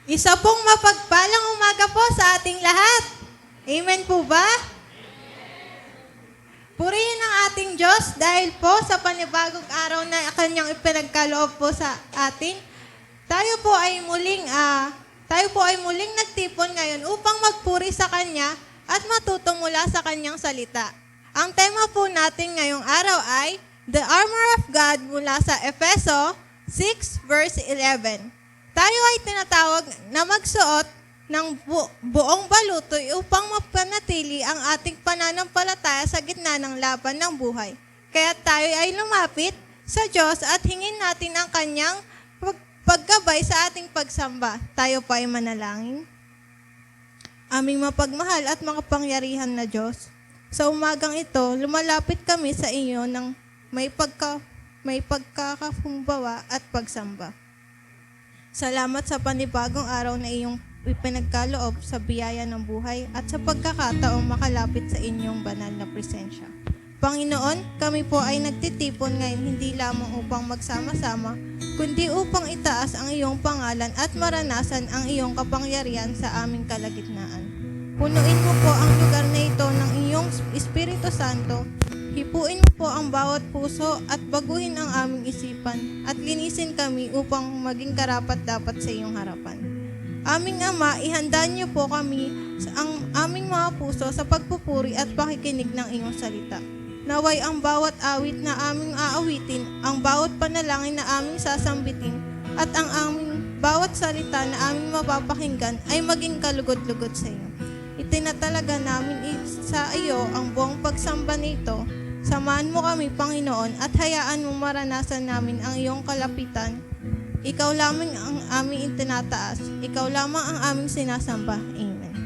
Isa pong mapagpalang umaga po sa ating lahat. Amen po ba? Purihin ang ating Diyos dahil po sa panibagong araw na kanyang ipinagkaloob po sa atin. Tayo po ay muling nagtipon ngayon upang magpuri sa Kanya at matuto mula sa Kanyang salita. Ang tema po natin ngayong araw ay The Armor of God mula sa Efeso 6 verse 11. Tayo ay tinatawag na magsuot ng buong balutoy upang mapanatili ang ating pananampalataya sa gitna ng laban ng buhay. Kaya tayo ay lumapit sa Diyos at hingin natin ang Kanyang paggabay sa ating pagsamba. Tayo pa ay manalangin. Aming mapagmahal at makapangyarihan na Diyos, sa umagang ito, lumalapit kami sa iyo ng may pagkakafumbawa at pagsamba. Salamat sa panibagong araw na iyong ipinagkaloob sa biyaya ng buhay at sa pagkakataong makalapit sa inyong banal na presensya. Panginoon, kami po ay nagtitipon ngayon hindi lamang upang magsama-sama, kundi upang itaas ang iyong pangalan at maranasan ang iyong kapangyarihan sa aming kalagitnaan. Punuin mo po ang lugar na ito ng iyong Espiritu Santo. Hipuin mo po ang bawat puso at baguhin ang aming isipan at linisin kami upang maging karapat-dapat sa iyong harapan. Aming Ama, ihanda niyo po kami ang aming mga puso sa pagpupuri at pakikinig ng iyong salita. Naway ang bawat awit na aming aawitin, ang bawat panalangin na aming sasambitin, at ang aming bawat salita na aming mapapakinggan ay maging kalugod-lugod sa iyo. Itinatalaga namin sa iyo ang buong pagsamba nito. Samahan mo kami, Panginoon, at hayaan mo maranasan namin ang iyong kalapitan. Ikaw lamang ang aming itinataas. Ikaw lamang ang aming sinasamba. Amen.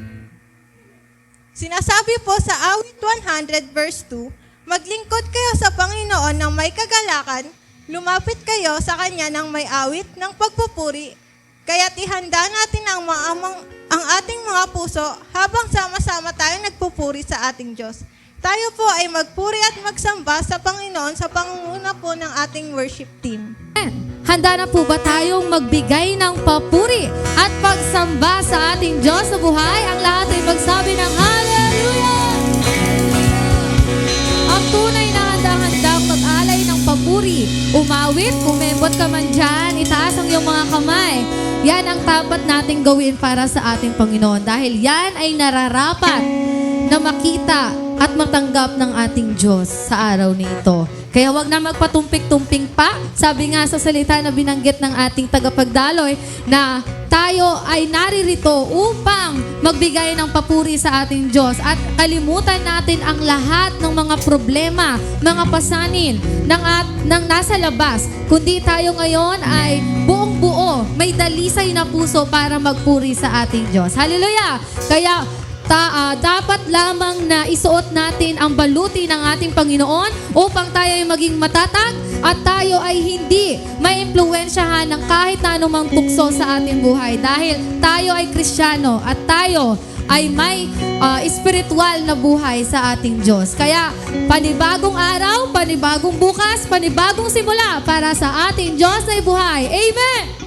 Sinasabi po sa awit 100 verse 2, maglingkod kayo sa Panginoon ng may kagalakan, lumapit kayo sa Kanya ng may awit ng pagpupuri, kaya't ihanda natin ang ating mga puso habang sama-sama tayo nagpupuri sa ating Diyos. Tayo po ay magpuri at magsamba sa Panginoon sa pangunguna po ng ating worship team. Handa na po ba tayong magbigay ng papuri at pagsamba sa ating Diyos sa buhay? Ang lahat ay magsabi ng Hallelujah! Ang tunay na handang-handang mag-alay ng papuri. Umawit, kumembot ka man dyan, itaas ang iyong mga kamay. Yan ang tapat nating gawin para sa ating Panginoon dahil yan ay nararapat na makita at matanggap ng ating Diyos sa araw nito. Kaya wag na magpatumpik-tumping pa. Sabi nga sa salita na binanggit ng ating tagapagdaloy na tayo ay naririto upang magbigay ng papuri sa ating Diyos at kalimutan natin ang lahat ng mga problema, mga pasanin ng nasa labas. Kundi tayo ngayon ay buong buo, may dalisay na puso para magpuri sa ating Diyos. Hallelujah! Kaya dapat lamang na isuot natin ang baluti ng ating Panginoon upang tayo ay maging matatag at tayo ay hindi maimpluwensyahan ng kahit na anumang tukso sa ating buhay dahil tayo ay Kristiyano at tayo ay may espiritual na buhay sa ating Diyos. Kaya panibagong araw, panibagong bukas, panibagong simula para sa ating Diyos na buhay. Amen!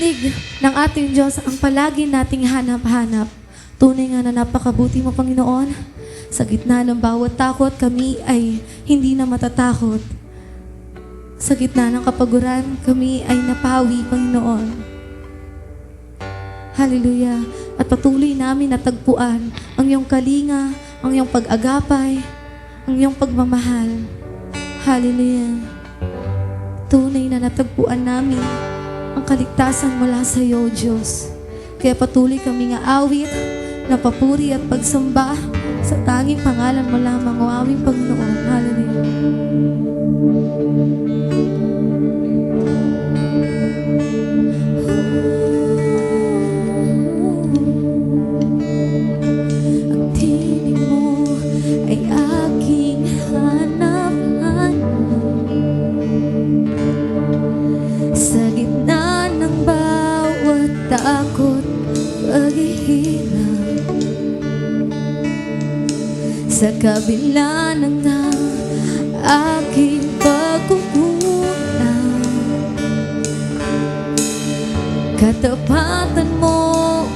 tinig ng ating Diyos ang palagi nating hanap-hanap. Tunay nga na napakabuti mo, Panginoon. Sa gitna ng bawat takot, kami ay hindi na matatakot. Sa gitna ng kapaguran, kami ay napawi, Panginoon. Hallelujah. At patuloy namin natagpuan ang iyong kalinga, ang iyong pag-agapay, ang iyong pagmamahal. Hallelujah. Tunay na natagpuan namin ang kaligtasan mula sa iyo, Diyos. Kaya patuloy kami nga awit na papuri at pagsamba sa tanging pangalan mo lamang, o aming Panginoon. Hallelujah. Ang tinig mo ay aking hanap-hanap. Sa gitna ng bawat takot, paghihirap, sa kabila ng aking pagkukulang, katapatan mo,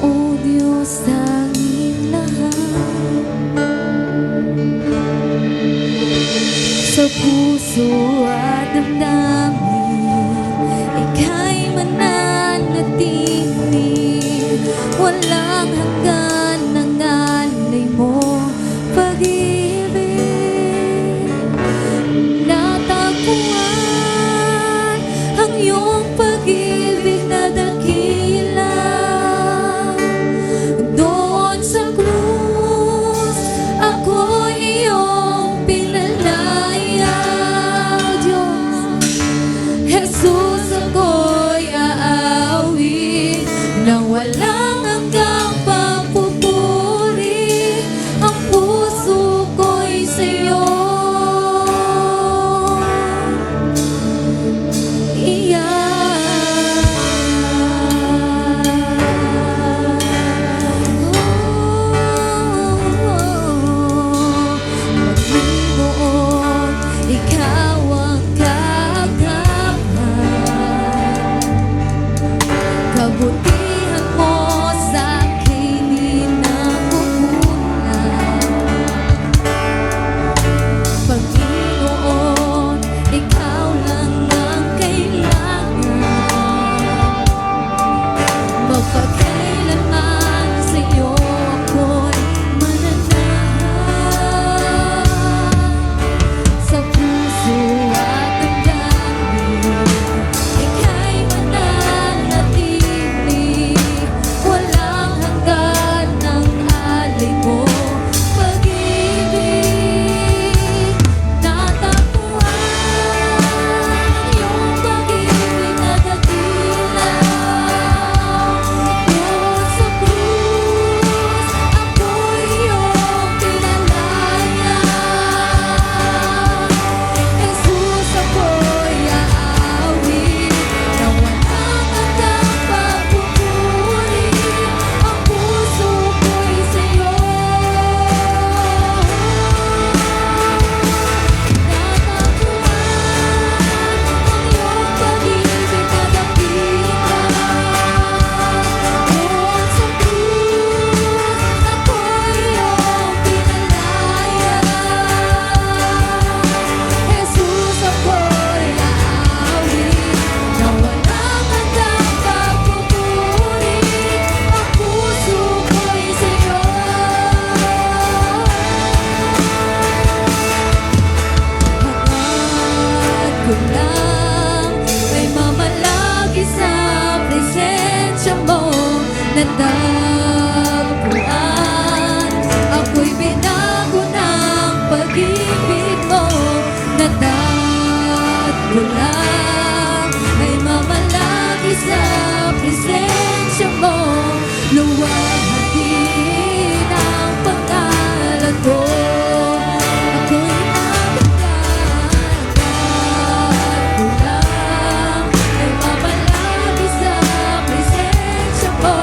O Diyos, tanging lahat. Sa puso at damdamin, ika'y mananatili. Walang hanggan ng alay mo, pag-ibig. Natagpuan ang iyong pag-ibig na dakila. Doon sa krus, ako'y iyong pinalaya, Diyos. Jesus, ako'y aawit nang walang hanggang papupuri. Ang puso ko'y sa'yo Pag-ibig, ikaw ang kagapan. Kabutihan mo sa'kin di nakukulang. Panginoon, ikaw lang ang kailangan. Magpakailanman sa'yo ako'y mananahan. Sa puso at damdamin, ika'y mananatili. Walang hanggan ng alay mo, pag-ibig. Natagpuan ang iyong pag-ibig na dakila. Doon sa krus, ako'y iyong pinalaya. Jesus, ako'y aawit na walang hanggang pagpupuri. Ang puso ko'y sa'yo. Ko lang ay mamalagi sa presensya mo. Natagpuan, ako'y binago ng pag-ibig mo. Natagpuan, ay mamalagi sa presensya mo. Luwalhatin ang pangalan ko. Ako'y natagpuan, ay mamalagi sa presensya mo.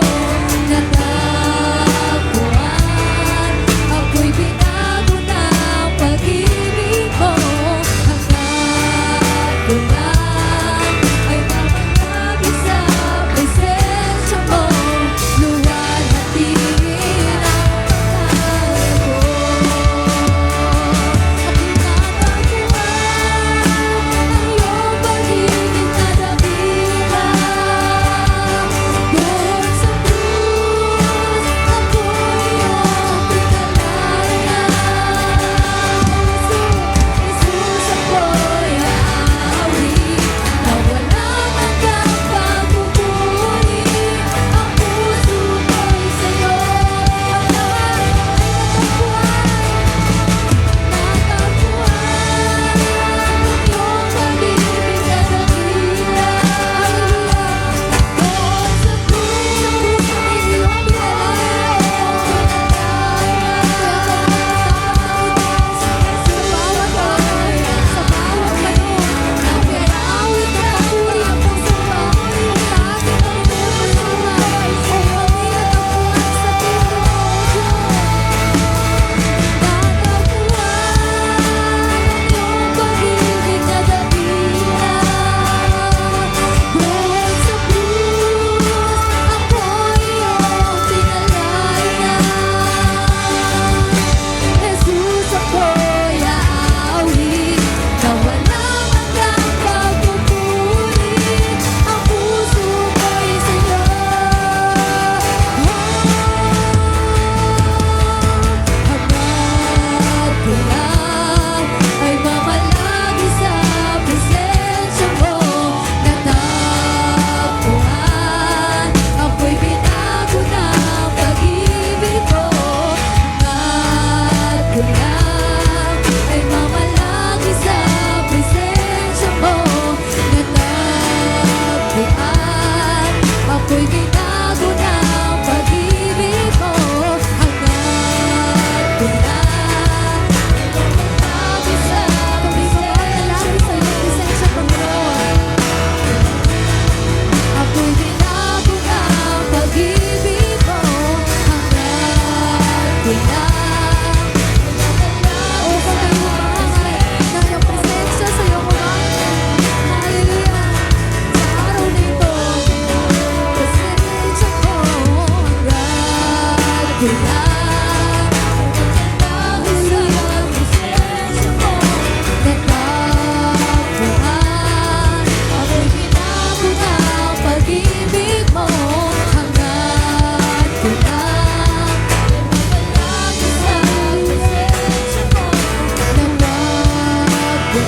ko lang dahil sa presensya mo natagpuan. Ako'y ginako ng pag-ibig mo, hangad ko lang palagi sa presensya mo nawagpuan.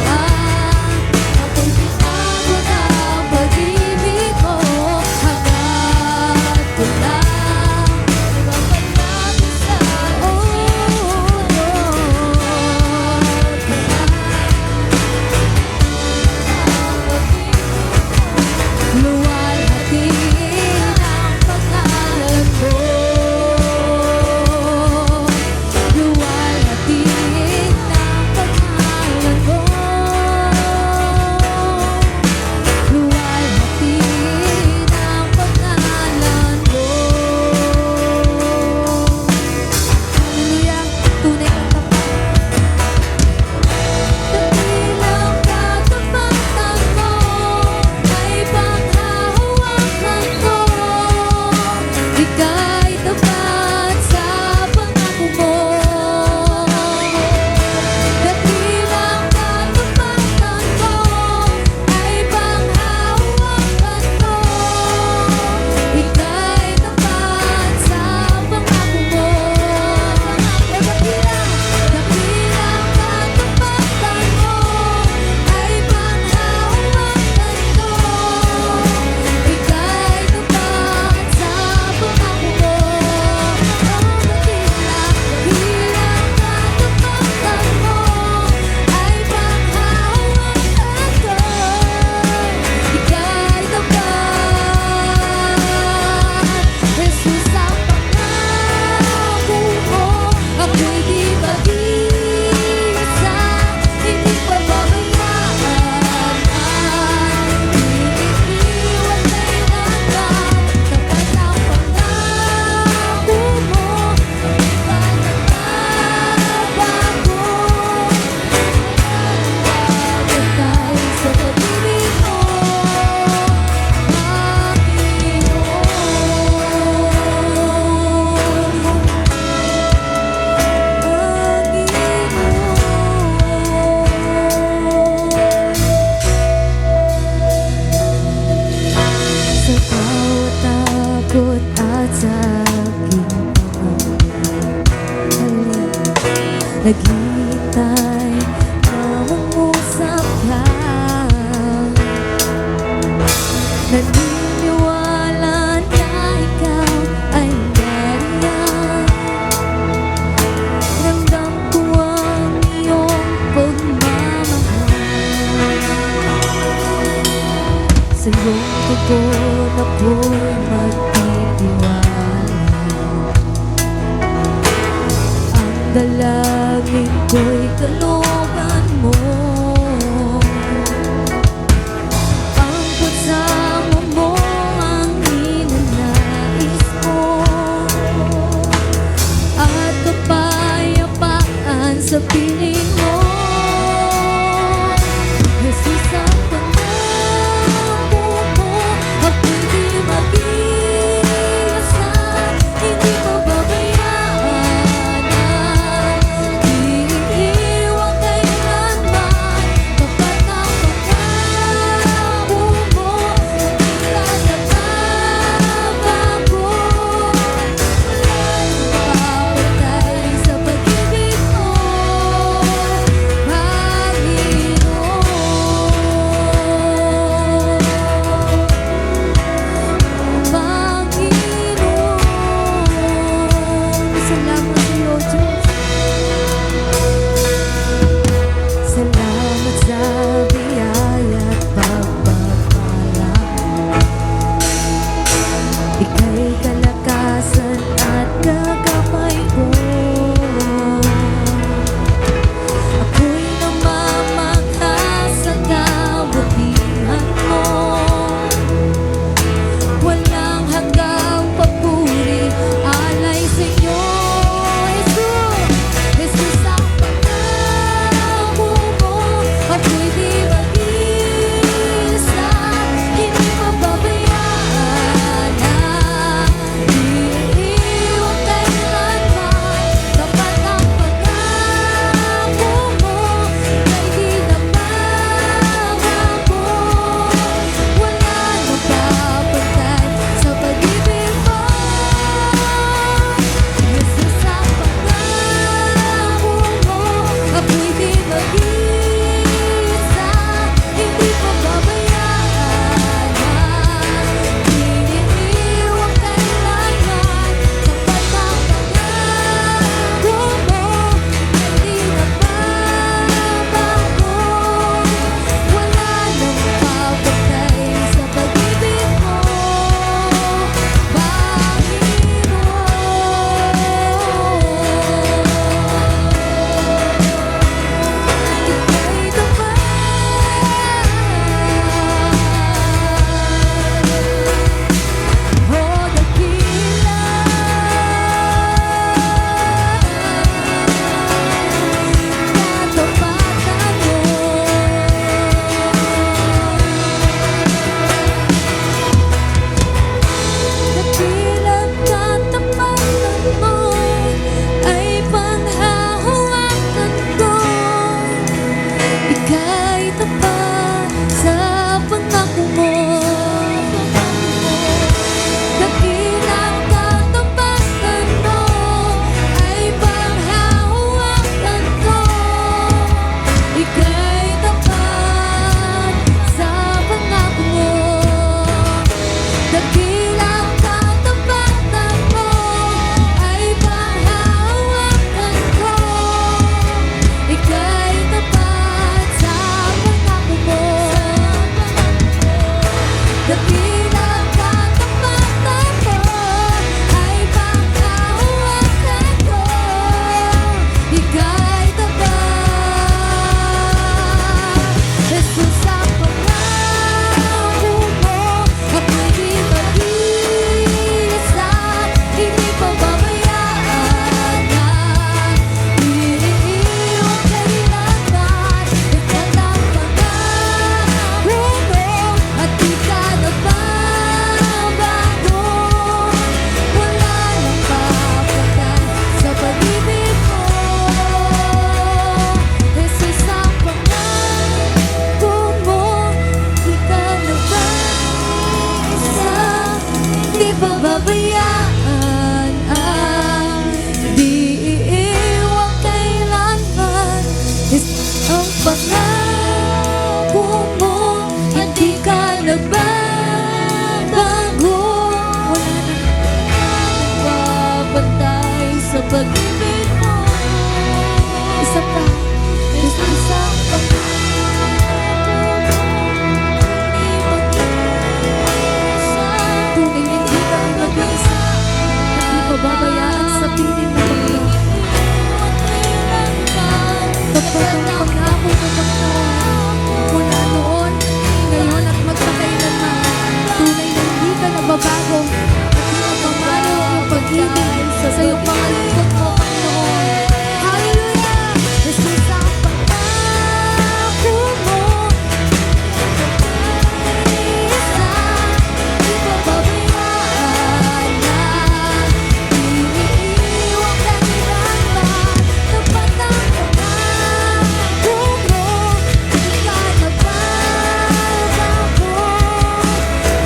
Ako'y ginako ng pag-ibig mo, hangad ko lang palagi sa luwalhati ang pangalan mo, luwalhati ang pangalan mo, luwalhati ang pangalan mo. Hallelujah, tunay kang tapat. Dakilang katapatan mo ay panghahawakan ko. Ika'y tapat sa pangako mo. Dakilang katapatan mo ay panghahawakan ko. Ika'y tapat sa pangako mo. Dakilang katapatan mo ay panghahawakan ko. Ika'y tapat sa pangako mo. Dakilang katapatan mo ay panghahawakan ko. Ika'y tapat. Jesus, ang pangako mo, ako'y di mag-iisa, hindi pababayaan. Iniiwan kailangan, tapat ang pangako mo, hindi ka nagbabago. Patay sa pag-ibig mo, sa bawat takot at sakit naghihintay, mangungusap ka. Naniniwala na ikaw ay nariyan. Ramdam ko ang iyong pagmamahal. Sa iyong tugon ako'y magtitiwala. Ang dalangin ko'y kalooban mo. Ang pagsama mo ang ninanais ko. At kapayapaan sa piling mo. Jesus, ang pangako mo, ako'y di mag-iisa, hindi pababayaan. Iniiwan kailanman, tapat ang pangako mo, hindi ka nagbabago. Papatay sa pag-ibig mo, Panginoon. Salamat sa iyo, Diyos. Salamat sa biyaya at pagpapala. Ika'y kalakasan at kakamay ko. Ako'y namamangha sa kabutihan mo. Walang hanggang papuri, alay sa iyo, Jesus. Jesus, ang pangako mo, ako'y di mag-isa, hindi mababayaan. pag-ibig sa iyong mga lingkod mo, Panginoon. Hallelujah! Jesus ang pangako mo. Isa, di mo babayaan yan. Iniiwan ka ni Batman. Tapat ang pangako mo. Di ka nagbabago.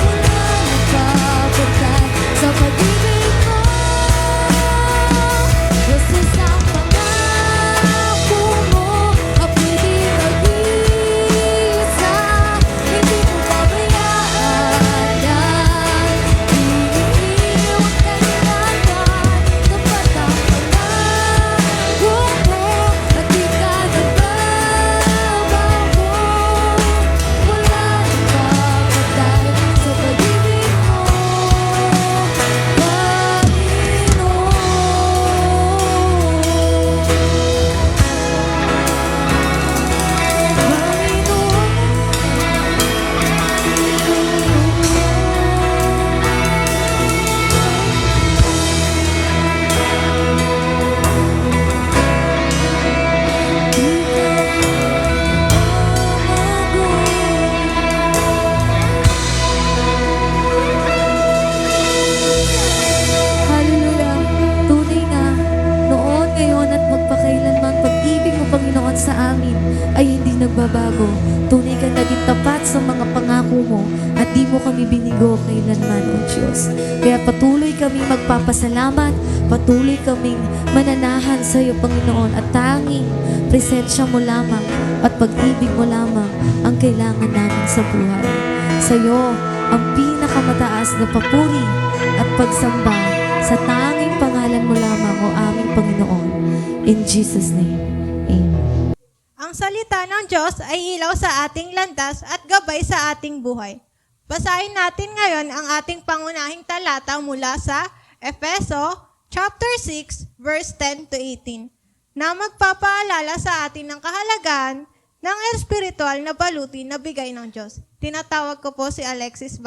Wala nagpapagay sa pag-ibig mo. Jesus ang pangako mo. Ako'y di mag-iisa. Hindi mo babayaan yan. Iniiwan ka ni Batman. Tapat ang pangako mo. At di ka nagbabago. Wala nagpapagay sa pag-ibig mo, Hallelujah. Tunay nga, noon, ngayon at magpakailanman, pag-ibig mo, Panginoon, sa amin ay hindi nagbabago. Tunay ka naging tapat sa mga pangako mo at di mo kami binigo kailanman, O Diyos. Kaya patuloy kami magpapasalamat, patuloy kaming mananahan sa iyo, Panginoon, at tanging presensya mo lamang at pag-ibig mo lamang ang kailangan namin sa buhay. Sa iyo, ang pinakamataas na papuri at pagsamba sa tanging pangalan mo lamang, O aming Panginoon. In Jesus' name, Amen. Ang salita ng Diyos ay ilaw sa ating landas at gabay sa ating buhay. Basahin natin ngayon ang ating pangunahing talata mula sa Efeso chapter 6 verse 10 to 18 na magpapaalala sa atin ng kahalagahan ng espiritual na baluti na bigay ng Diyos. Tinatawag ko po si Alexis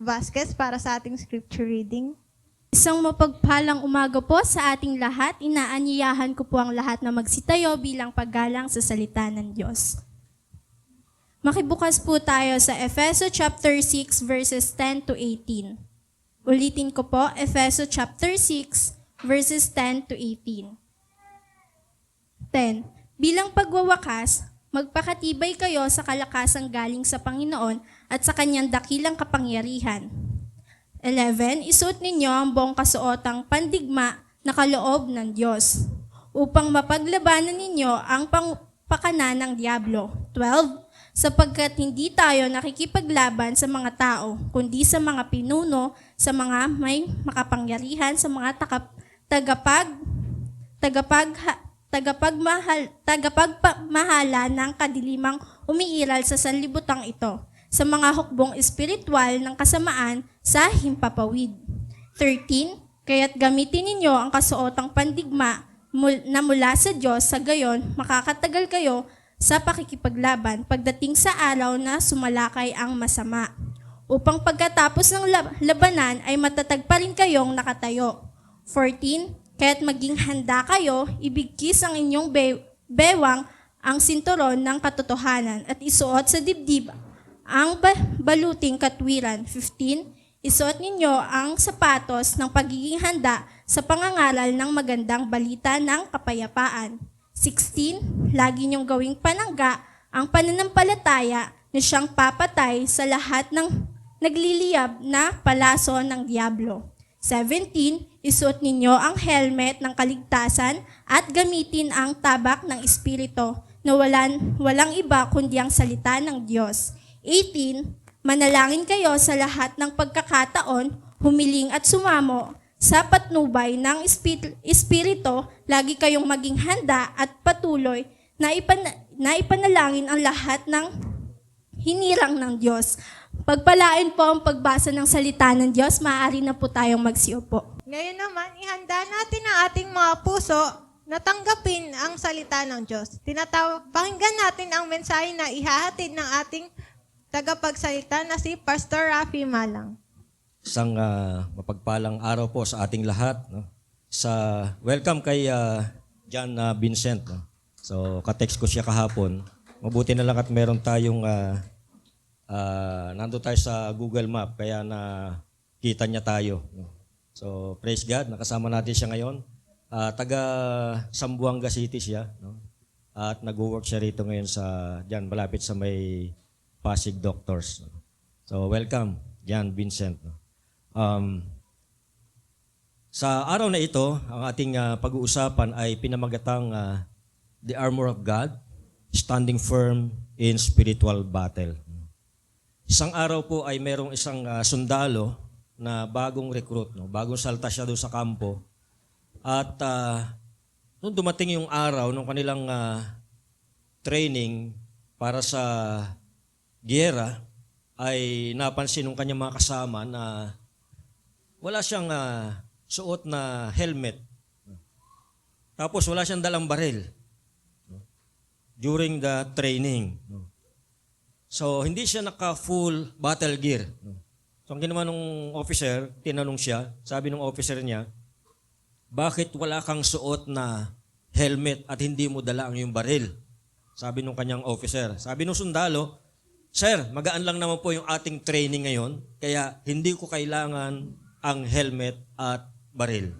Vasquez para sa ating scripture reading. Isang mapagpalang umaga po sa ating lahat. Inaanyayahan ko po ang lahat na magsitayo bilang paggalang sa salita ng Diyos. Makibukas po tayo sa Efeso chapter 6 verses 10 to 18. Ulitin ko po, Efeso chapter 6 verses 10 to 18. 10. Bilang pagwawakas, magpakatibay kayo sa kalakasang galing sa Panginoon at sa kanyang dakilang kapangyarihan. 11. Isuot ninyo ang buong kasuotang pandigma na kaloob ng Diyos upang mapaglabanan ninyo ang pakanan ng Diablo. 12. Sapagkat hindi tayo nakikipaglaban sa mga tao, kundi sa mga pinuno, sa mga may makapangyarihan, sa mga tagapagmahala ng kadilimang umiiral sa sanlibutang ito, sa mga hukbong espiritual ng kasamaan sa himpapawid. 13. Kaya't gamitin ninyo ang kasuotang pandigma na mula sa Diyos, sa gayon makakatagal kayo sa pakikipaglaban pagdating sa araw na sumalakay ang masama, upang pagkatapos ng labanan ay matatag pa rin kayong nakatayo. 14. Kaya't maging handa kayo, ibigkis ang inyong bewang ang sinturon ng katotohanan at isuot sa dibdib ang baluting katwiran. 15. Isuot ninyo ang sapatos ng pagiging handa sa pangangaral ng magandang balita ng kapayapaan. 16. Lagi niyong gawing panangga ang pananampalataya na siyang papatay sa lahat ng nagliliyab na palaso ng Diablo. 17. Isuot ninyo ang helmet ng kaligtasan at gamitin ang tabak ng Espiritu na walang iba kundi ang salita ng Diyos. 18. Manalangin kayo sa lahat ng pagkakataon, humiling at sumamo sa patnubay ng Espiritu, lagi kayong maging handa at patuloy na ipanalangin ang lahat ng hinirang ng Diyos. Pagpalain po ang pagbasa ng salita ng Diyos, maaari na po tayong magsiupo. Ngayon naman, ihanda natin ang ating mga puso na tanggapin ang salita ng Diyos. Pakinggan natin ang mensahe na ihahatid ng ating tagapagsalita na si Pastor Rafi Malang. Isang mapagpalang araw po sa ating lahat. No? Welcome kay John Vincent. No? So, ka-text ko siya kahapon. Mabuti na lang at meron tayong, nandun tayo sa Google Map, kaya kita niya tayo. No? So, praise God, nakasama natin siya ngayon. Taga Zamboanga City siya. No? At nag-work siya rito ngayon dyan, malapit sa may Pasig Doctors. No? So, welcome, John Vincent. No? Sa araw na ito, ang ating pag-uusapan ay pinamagatang The Armor of God, Standing Firm in Spiritual Battle. Isang araw po ay merong isang sundalo na bagong recruit, no? Bagong salta siya doon sa kampo. At nung dumating yung araw ng kanilang training para sa giyera, ay napansin ng kanyang mga kasama na wala siyang suot na helmet. Tapos wala siyang dalang baril during the training. So hindi siya naka-full battle gear. So ang ginawa ng officer, tinanong siya, sabi ng officer niya, bakit wala kang suot na helmet at hindi mo dala ang iyong baril? Sabi ng kanyang officer. Sabi ng sundalo, Sir, magaan lang naman po yung ating training ngayon, kaya hindi ko kailangan ang helmet at baril.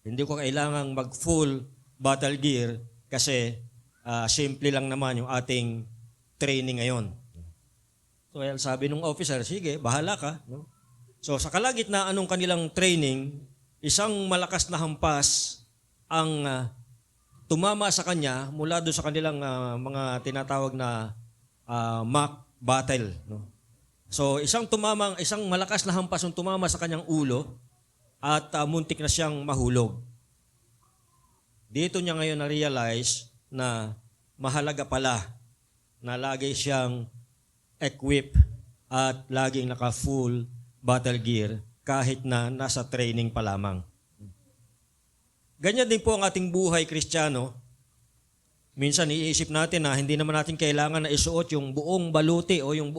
Hindi ko kailangan mag-full battle gear kasi simple lang naman yung ating training ngayon. So sabi ng officer, sige, bahala ka. No? So sa kalagitnaan ng kanilang training, isang malakas na hampas ang tumama sa kanya mula doon sa kanilang mga tinatawag na mock battle. No? So isang malakas na hampas ang tumama sa kanyang ulo at muntik na siyang mahulog. Dito niya ngayon na-realize na mahalaga pala na lagi siyang equip at laging naka-full battle gear kahit na nasa training pa lamang. Ganyan din po ang ating buhay Kristiyano. Minsan iisip natin na hindi naman natin kailangan na isuot yung buong baluti o yung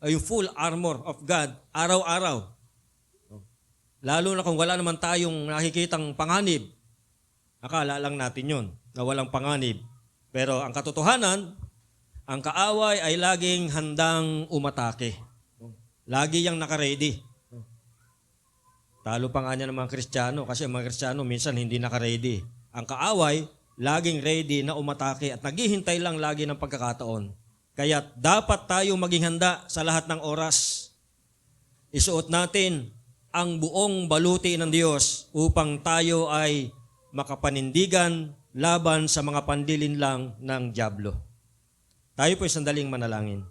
yung full armor of God araw-araw. Lalo na kung wala naman tayong nakikitang panganib. Akala lang natin yun, na walang panganib. Pero ang katotohanan, ang kaaway ay laging handang umatake. Lagi yang naka-ready. Talo pa nga niya ng mga Kristiyano kasi ang mga Kristiyano minsan hindi naka-ready. Ang kaaway, laging ready na umatake at naghihintay lang lagi ng pagkakataon. Kaya dapat tayo maging handa sa lahat ng oras. Isuot natin ang buong baluti ng Diyos upang tayo ay makapanindigan laban sa mga pandilin lang ng dyablo. Tayo po ay sandaling manalangin.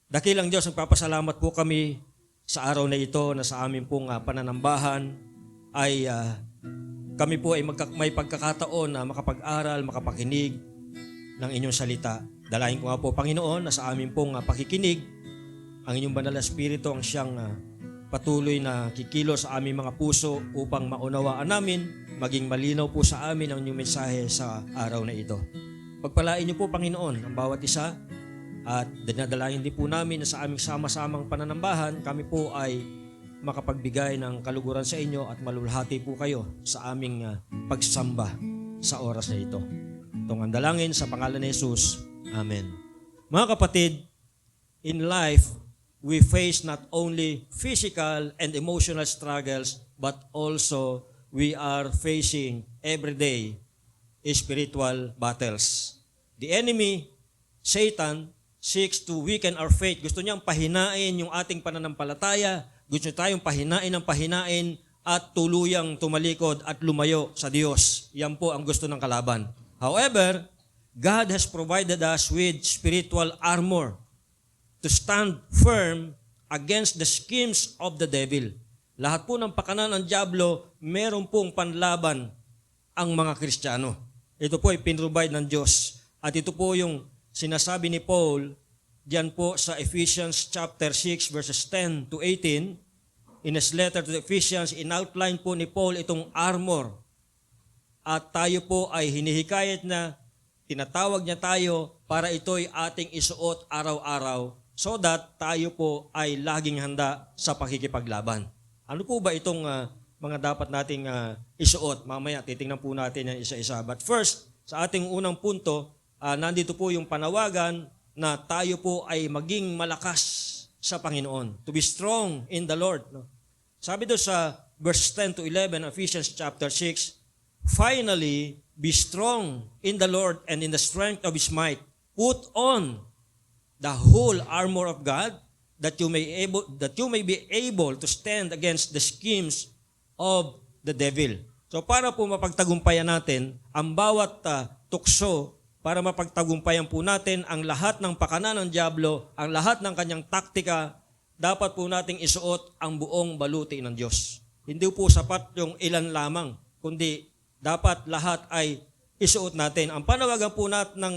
Dakilang Diyos, nagpapasalamat po kami sa araw na ito na sa amin pong pananambahan ay kami po ay may pagkakataon na makapag-aral, makapakinig ng inyong salita. Dalahin ko nga po, Panginoon, na sa amin pong pakikinig, ang inyong banal na espiritu ang siyang patuloy na kikilos sa aming mga puso upang maunawaan namin, maging malinaw po sa amin ang inyong mensahe sa araw na ito. Pagpalain niyo po, Panginoon, ang bawat isa at dinadalahin din po namin na sa aming sama-samang pananambahan, kami po ay makapagbigay ng kaluguran sa inyo at malulhati po kayo sa aming pagsamba sa oras na ito. Itong ang dalangin sa pangalan ni Jesus. Amen. Mga kapatid, in life, we face not only physical and emotional struggles, but also we are facing every day spiritual battles. The enemy, Satan, seeks to weaken our faith. Gusto niyang pahinain yung ating pananampalataya. Gusto tayong pahinain at tuluyang tumalikod at lumayo sa Diyos. Yan po ang gusto ng kalaban. However, God has provided us with spiritual armor to stand firm against the schemes of the devil. Lahat po ng pakanan ng dyablo, meron pong panlaban ang mga Kristiyano. Ito po ay pinrovide ng Diyos. At ito po yung sinasabi ni Paul diyan po sa Ephesians chapter 6 verses 10 to 18. In his letter to the Ephesians, in-outline po ni Paul itong armor. At tayo po ay hinihikayat na tinatawag niya tayo para ito'y ating isuot araw-araw so that tayo po ay laging handa sa pakikipaglaban. Ano po ba itong mga dapat nating isuot? Mamaya titingnan po natin yan isa-isa. But first, sa ating unang punto, nandito po yung panawagan na tayo po ay maging malakas sa Panginoon. To be strong in the Lord. No? Sabi doon sa verse 10 to 11, Ephesians chapter 6, finally, be strong in the Lord and in the strength of His might. Put on the whole armor of God that you may be able to stand against the schemes of the devil. So para po mapagtagumpayan natin ang bawat tukso, para mapagtagumpayan po natin ang lahat ng pakana ng dyablo, ang lahat ng kanyang taktika, dapat po nating isuot ang buong baluti ng Diyos. Hindi po sapat yung ilan lamang, kundi dapat lahat ay isuot natin. Ang panawagan po natin ng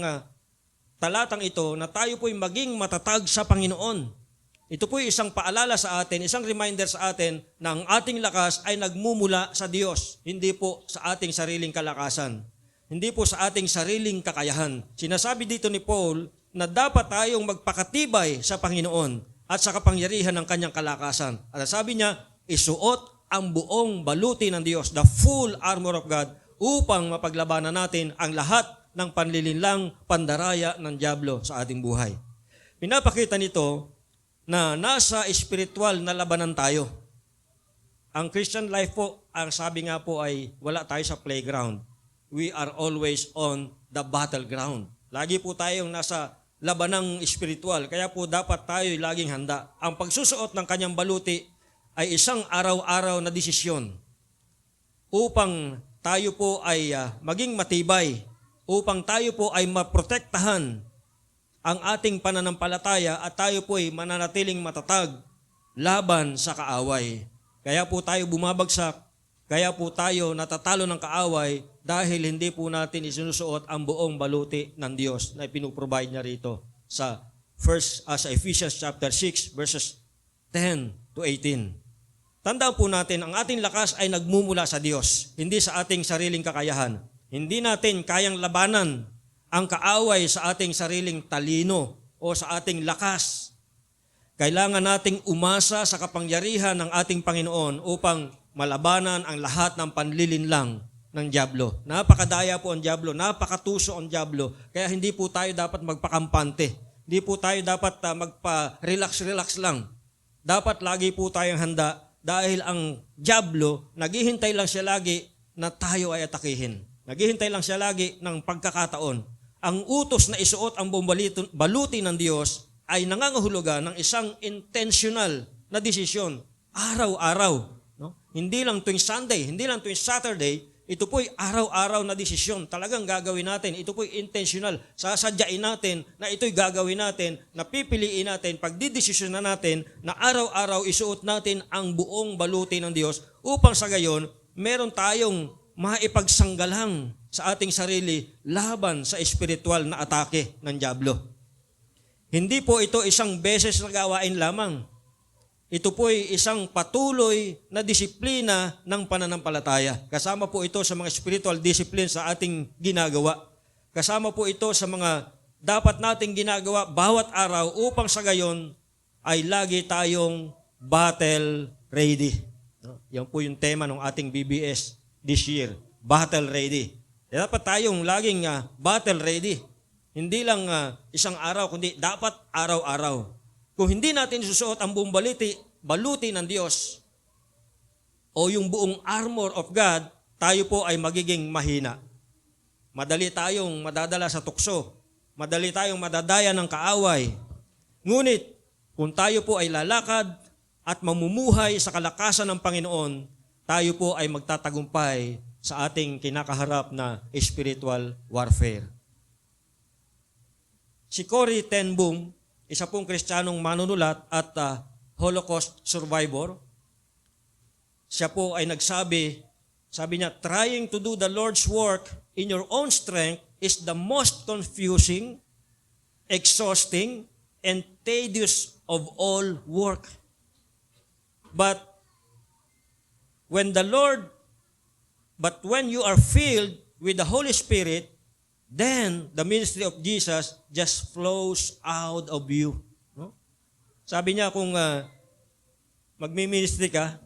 talatang ito na tayo po'y maging matatag sa Panginoon. Ito po'y isang paalala sa atin, isang reminder sa atin na ang ating lakas ay nagmumula sa Diyos, hindi po sa ating sariling kalakasan. Hindi po sa ating sariling kakayahan. Sinasabi dito ni Paul na dapat tayong magpakatibay sa Panginoon at sa kapangyarihan ng kanyang kalakasan. At sabi niya, isuot ang buong baluti ng Diyos, the full armor of God, upang mapaglabanan natin ang lahat ng panlilinlang pandaraya ng dyablo sa ating buhay. Pinapakita nito na nasa espiritual na labanan tayo. Ang Christian life po, ang sabi nga po ay wala tayo sa playground. We are always on the battleground. Lagi po tayong nasa labanang espiritual, kaya po dapat tayo laging handa. Ang pagsusuot ng kanyang baluti ay isang araw-araw na desisyon upang tayo po ay maging matibay, upang tayo po ay maprotektahan ang ating pananampalataya at tayo po ay mananatiling matatag laban sa kaaway. Kaya po tayo bumabagsak, kaya po tayo natatalo ng kaaway dahil hindi po natin isinusuot ang buong baluti ng Diyos na ipinuprovide niya rito sa Ephesians chapter 6 verses 10 to 18. Tandaan po natin, ang ating lakas ay nagmumula sa Diyos, hindi sa ating sariling kakayahan. Hindi natin kayang labanan ang kaaway sa ating sariling talino o sa ating lakas. Kailangan nating umasa sa kapangyarihan ng ating Panginoon upang malabanan ang lahat ng panlilinlang ng dyablo. Napakadaya po ang dyablo, napakatuso ang dyablo, kaya hindi po tayo dapat magpakampante. Hindi po tayo dapat magpa-relax-relax lang. Dapat lagi po tayong handa dahil ang dyablo, naghihintay lang siya lagi na tayo ay atakihin. Naghihintay lang siya lagi ng pagkakataon. Ang utos na isuot ang buong baluti ng Diyos ay nangangahulugan ng isang intentional na desisyon, araw-araw. No? Hindi lang tuwing Sunday, hindi lang tuwing Saturday, ito po'y araw-araw na desisyon. Talagang gagawin natin. Ito po'y intentional. Sasadyain natin na ito'y gagawin natin, na pipiliin natin, pagdidesisyon na natin, na araw-araw isuot natin ang buong baluti ng Diyos upang sa gayon, meron tayong maipagsanggalang sa ating sarili laban sa espiritual na atake ng dyablo. Hindi po ito isang beses na gawain lamang. Ito po'y isang patuloy na disiplina ng pananampalataya. Kasama po ito sa mga spiritual discipline sa ating ginagawa. Kasama po ito sa mga dapat nating ginagawa bawat araw upang sa gayon ay lagi tayong battle ready. Yan po yung tema ng ating BBS this year, battle ready. Dapat tayong laging battle ready. Hindi lang isang araw, kundi dapat araw-araw. Kung hindi natin susuot ang buong baluti ng Diyos o yung buong armor of God, tayo po ay magiging mahina. Madali tayong madadala sa tukso. Madali tayong madadaya ng kaaway. Ngunit, kung tayo po ay lalakad at mamumuhay sa kalakasan ng Panginoon, tayo po ay magtatagumpay sa ating kinakaharap na spiritual warfare. Si Corrie ten Boom, isa pong Kristiyanong manunulat at Holocaust survivor, siya po ay nagsabi, sabi niya, trying to do the Lord's work in your own strength is the most confusing, exhausting, and tedious of all work. But when you are filled with the Holy Spirit, then the ministry of Jesus just flows out of you. No? Sabi niya kung magmi-ministry ka,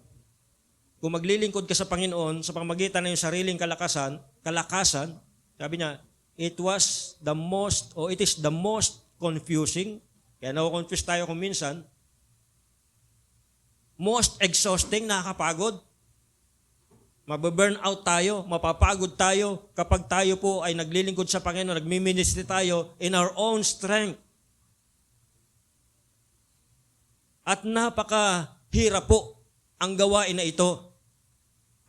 kung maglilingkod ka sa Panginoon sa pamamagitan ng iyong sariling kalakasan, sabi niya, it is the most confusing. Kaya na-confuse tayo kung minsan. Most exhausting, nakakapagod. Mababurn out tayo, mapapagod tayo kapag tayo po ay naglilingkod sa Panginoon, nagmi-ministry tayo in our own strength. At napakahirap po ang gawain na ito.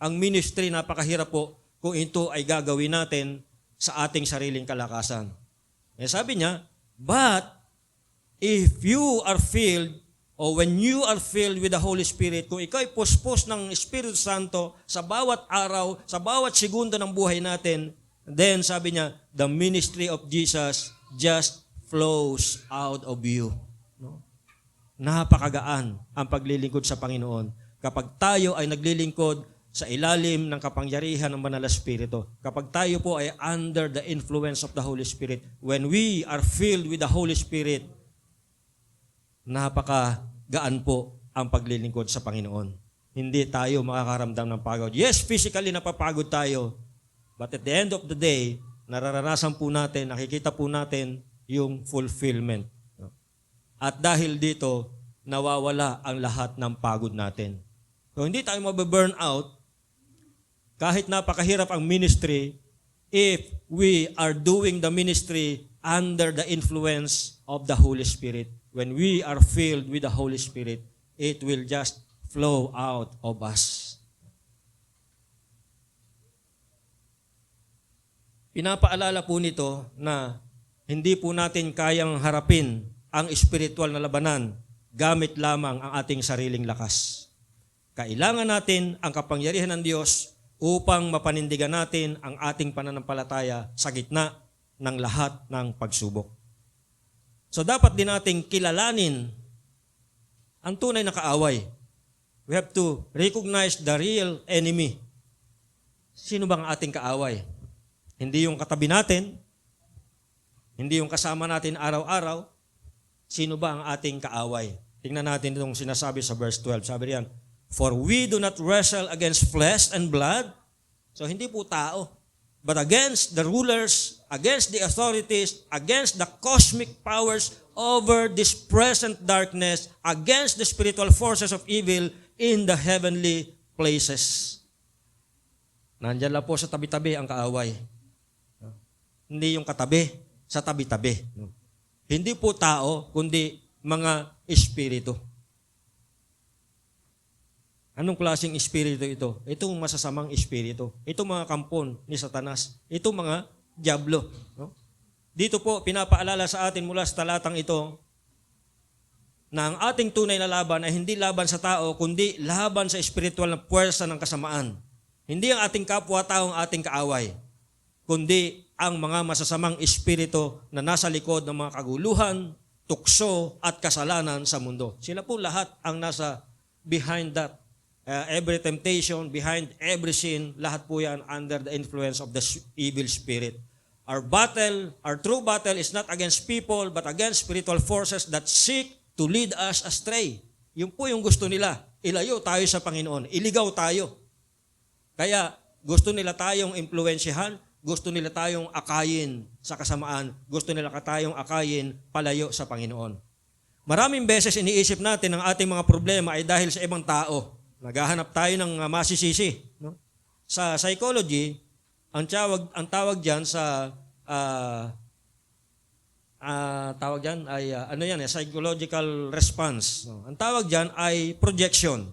Ang ministry, napakahirap po kung ito ay gagawin natin sa ating sariling kalakasan. Eh sabi niya, but if you are filled, o when you are filled with the Holy Spirit, kung ikaw ay puspos ng Espiritu Santo sa bawat araw, sa bawat segundo ng buhay natin, then sabi niya, the ministry of Jesus just flows out of you. No? Napakagaan ang paglilingkod sa Panginoon. Kapag tayo ay naglilingkod sa ilalim ng kapangyarihan ng Banal na Espiritu, kapag tayo po ay under the influence of the Holy Spirit, when we are filled with the Holy Spirit, napakagaan po ang paglilingkod sa Panginoon. Hindi tayo makakaramdam ng pagod. Yes, physically napapagod tayo. But at the end of the day, nararanasan po natin, nakikita po natin yung fulfillment. At dahil dito, nawawala ang lahat ng pagod natin. So hindi tayo mababurn out kahit napakahirap ang ministry if we are doing the ministry under the influence of the Holy Spirit. When we are filled with the Holy Spirit, it will just flow out of us. Pinapaalala po nito na hindi po natin kayang harapin ang espiritual na labanan gamit lamang ang ating sariling lakas. Kailangan natin ang kapangyarihan ng Diyos upang mapanindigan natin ang ating pananampalataya sa gitna ng lahat ng pagsubok. So dapat din nating kilalanin ang tunay na kaaway. We have to recognize the real enemy. Sino bang ating kaaway? Hindi yung katabi natin, hindi yung kasama natin araw-araw. Sino ba ang ating kaaway? Tingnan natin itong sinasabi sa verse 12. Sabi riyan, for we do not wrestle against flesh and blood. So hindi po tao, but against the rulers, against the authorities, against the cosmic powers over this present darkness, against the spiritual forces of evil in the heavenly places. Nandiyan lang po sa tabi-tabi ang kaaway. Hindi yung katabi, sa tabi-tabi. Hindi po tao, kundi mga espiritu. Anong klaseng espiritu ito? Itong masasamang espiritu. Itong mga kampon ni Satanas. Itong mga diablo. No? Dito po, pinapaalala sa atin mula sa talatang ito na ang ating tunay na laban ay hindi laban sa tao, kundi laban sa espiritual na puwersa ng kasamaan. Hindi ang ating kapwa-tao ang ating kaaway, kundi ang mga masasamang espiritu na nasa likod ng mga kaguluhan, tukso at kasalanan sa mundo. Sila po lahat ang nasa behind that. Every temptation, behind every sin, lahat po yan under the influence of the evil spirit. Our true battle is not against people, but against spiritual forces that seek to lead us astray. Yun po yung gusto nila. Ilayo tayo sa Panginoon. Iligaw tayo. Kaya gusto nila tayong impluwensyahan, gusto nila tayong akayin sa kasamaan, gusto nila tayong akayin palayo sa Panginoon. Maraming beses iniisip natin ang ating mga problema ay dahil sa ibang tao. Naghahanap tayo ng masisisi. No? Sa psychology, ang tawag diyan sa tawag diyan ay psychological response. No? Ang tawag diyan ay projection.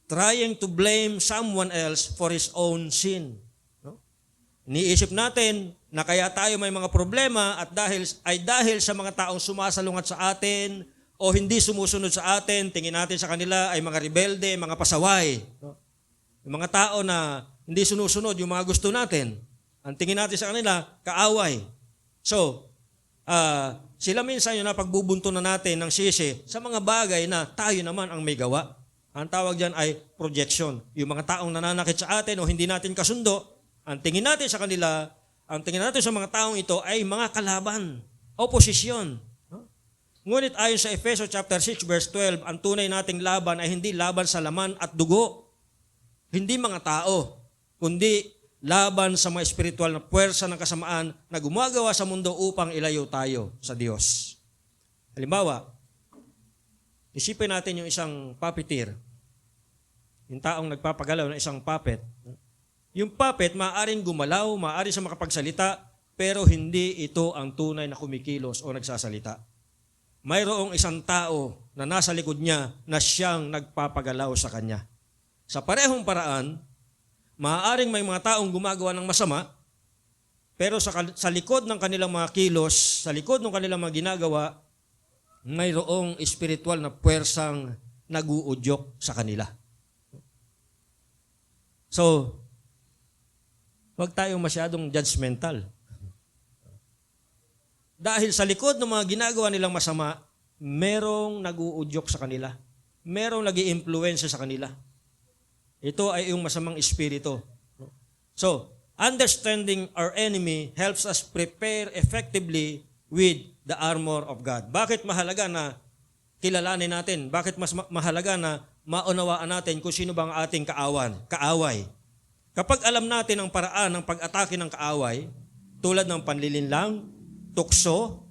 Trying to blame someone else for his own sin. No? Iniisip natin na kaya tayo may mga problema at dahil sa mga taong sumasalungat sa atin o hindi sumusunod sa atin, tingin natin sa kanila ay mga rebelde, mga pasaway. No? Yung mga tao na hindi sunusunod yung mga gusto natin, ang tingin natin sa kanila, kaaway. So, sila minsan yung napagbubunto na natin ng sisi sa mga bagay na tayo naman ang may gawa. Ang tawag dyan ay projection. Yung mga taong nananakit sa atin o hindi natin kasundo, ang tingin natin sa kanila, ang tingin natin sa mga taong ito ay mga kalaban, oposisyon. Ngunit ayon sa Efeso chapter 6 verse 12, ang tunay nating laban ay hindi laban sa laman at dugo, hindi mga tao, kundi laban sa mga espiritual na puwersa ng kasamaan na gumagawa sa mundo upang ilayo tayo sa Diyos. Halimbawa, isipin natin yung isang puppeteer, yung taong nagpapagalaw ng isang puppet. Yung puppet, maaaring gumalaw, maaari siya makapagsalita, pero hindi ito ang tunay na kumikilos o nagsasalita. Mayroong isang tao na nasa likod niya na siyang nagpapagalaw sa kanya. Sa parehong paraan, maaaring may mga taong gumagawa ng masama, pero sa likod ng kanilang mga kilos, sa likod ng kanilang mga ginagawa, mayroong espiritual na puwersang nag-uudyok sa kanila. So, huwag tayong masyadong judgmental. Dahil sa likod ng mga ginagawa nilang masama, merong nag-uudyok sa kanila. Merong nag-i-influence sa kanila. Ito ay yung masamang espiritu. So, understanding our enemy helps us prepare effectively with the armor of God. Bakit mahalaga na kilalanin natin? Bakit mas mahalaga na maunawaan natin kung sino bang ating kaaway? Kapag alam natin ang paraan ng pag-atake ng kaaway, tulad ng panlilinlang, tukso,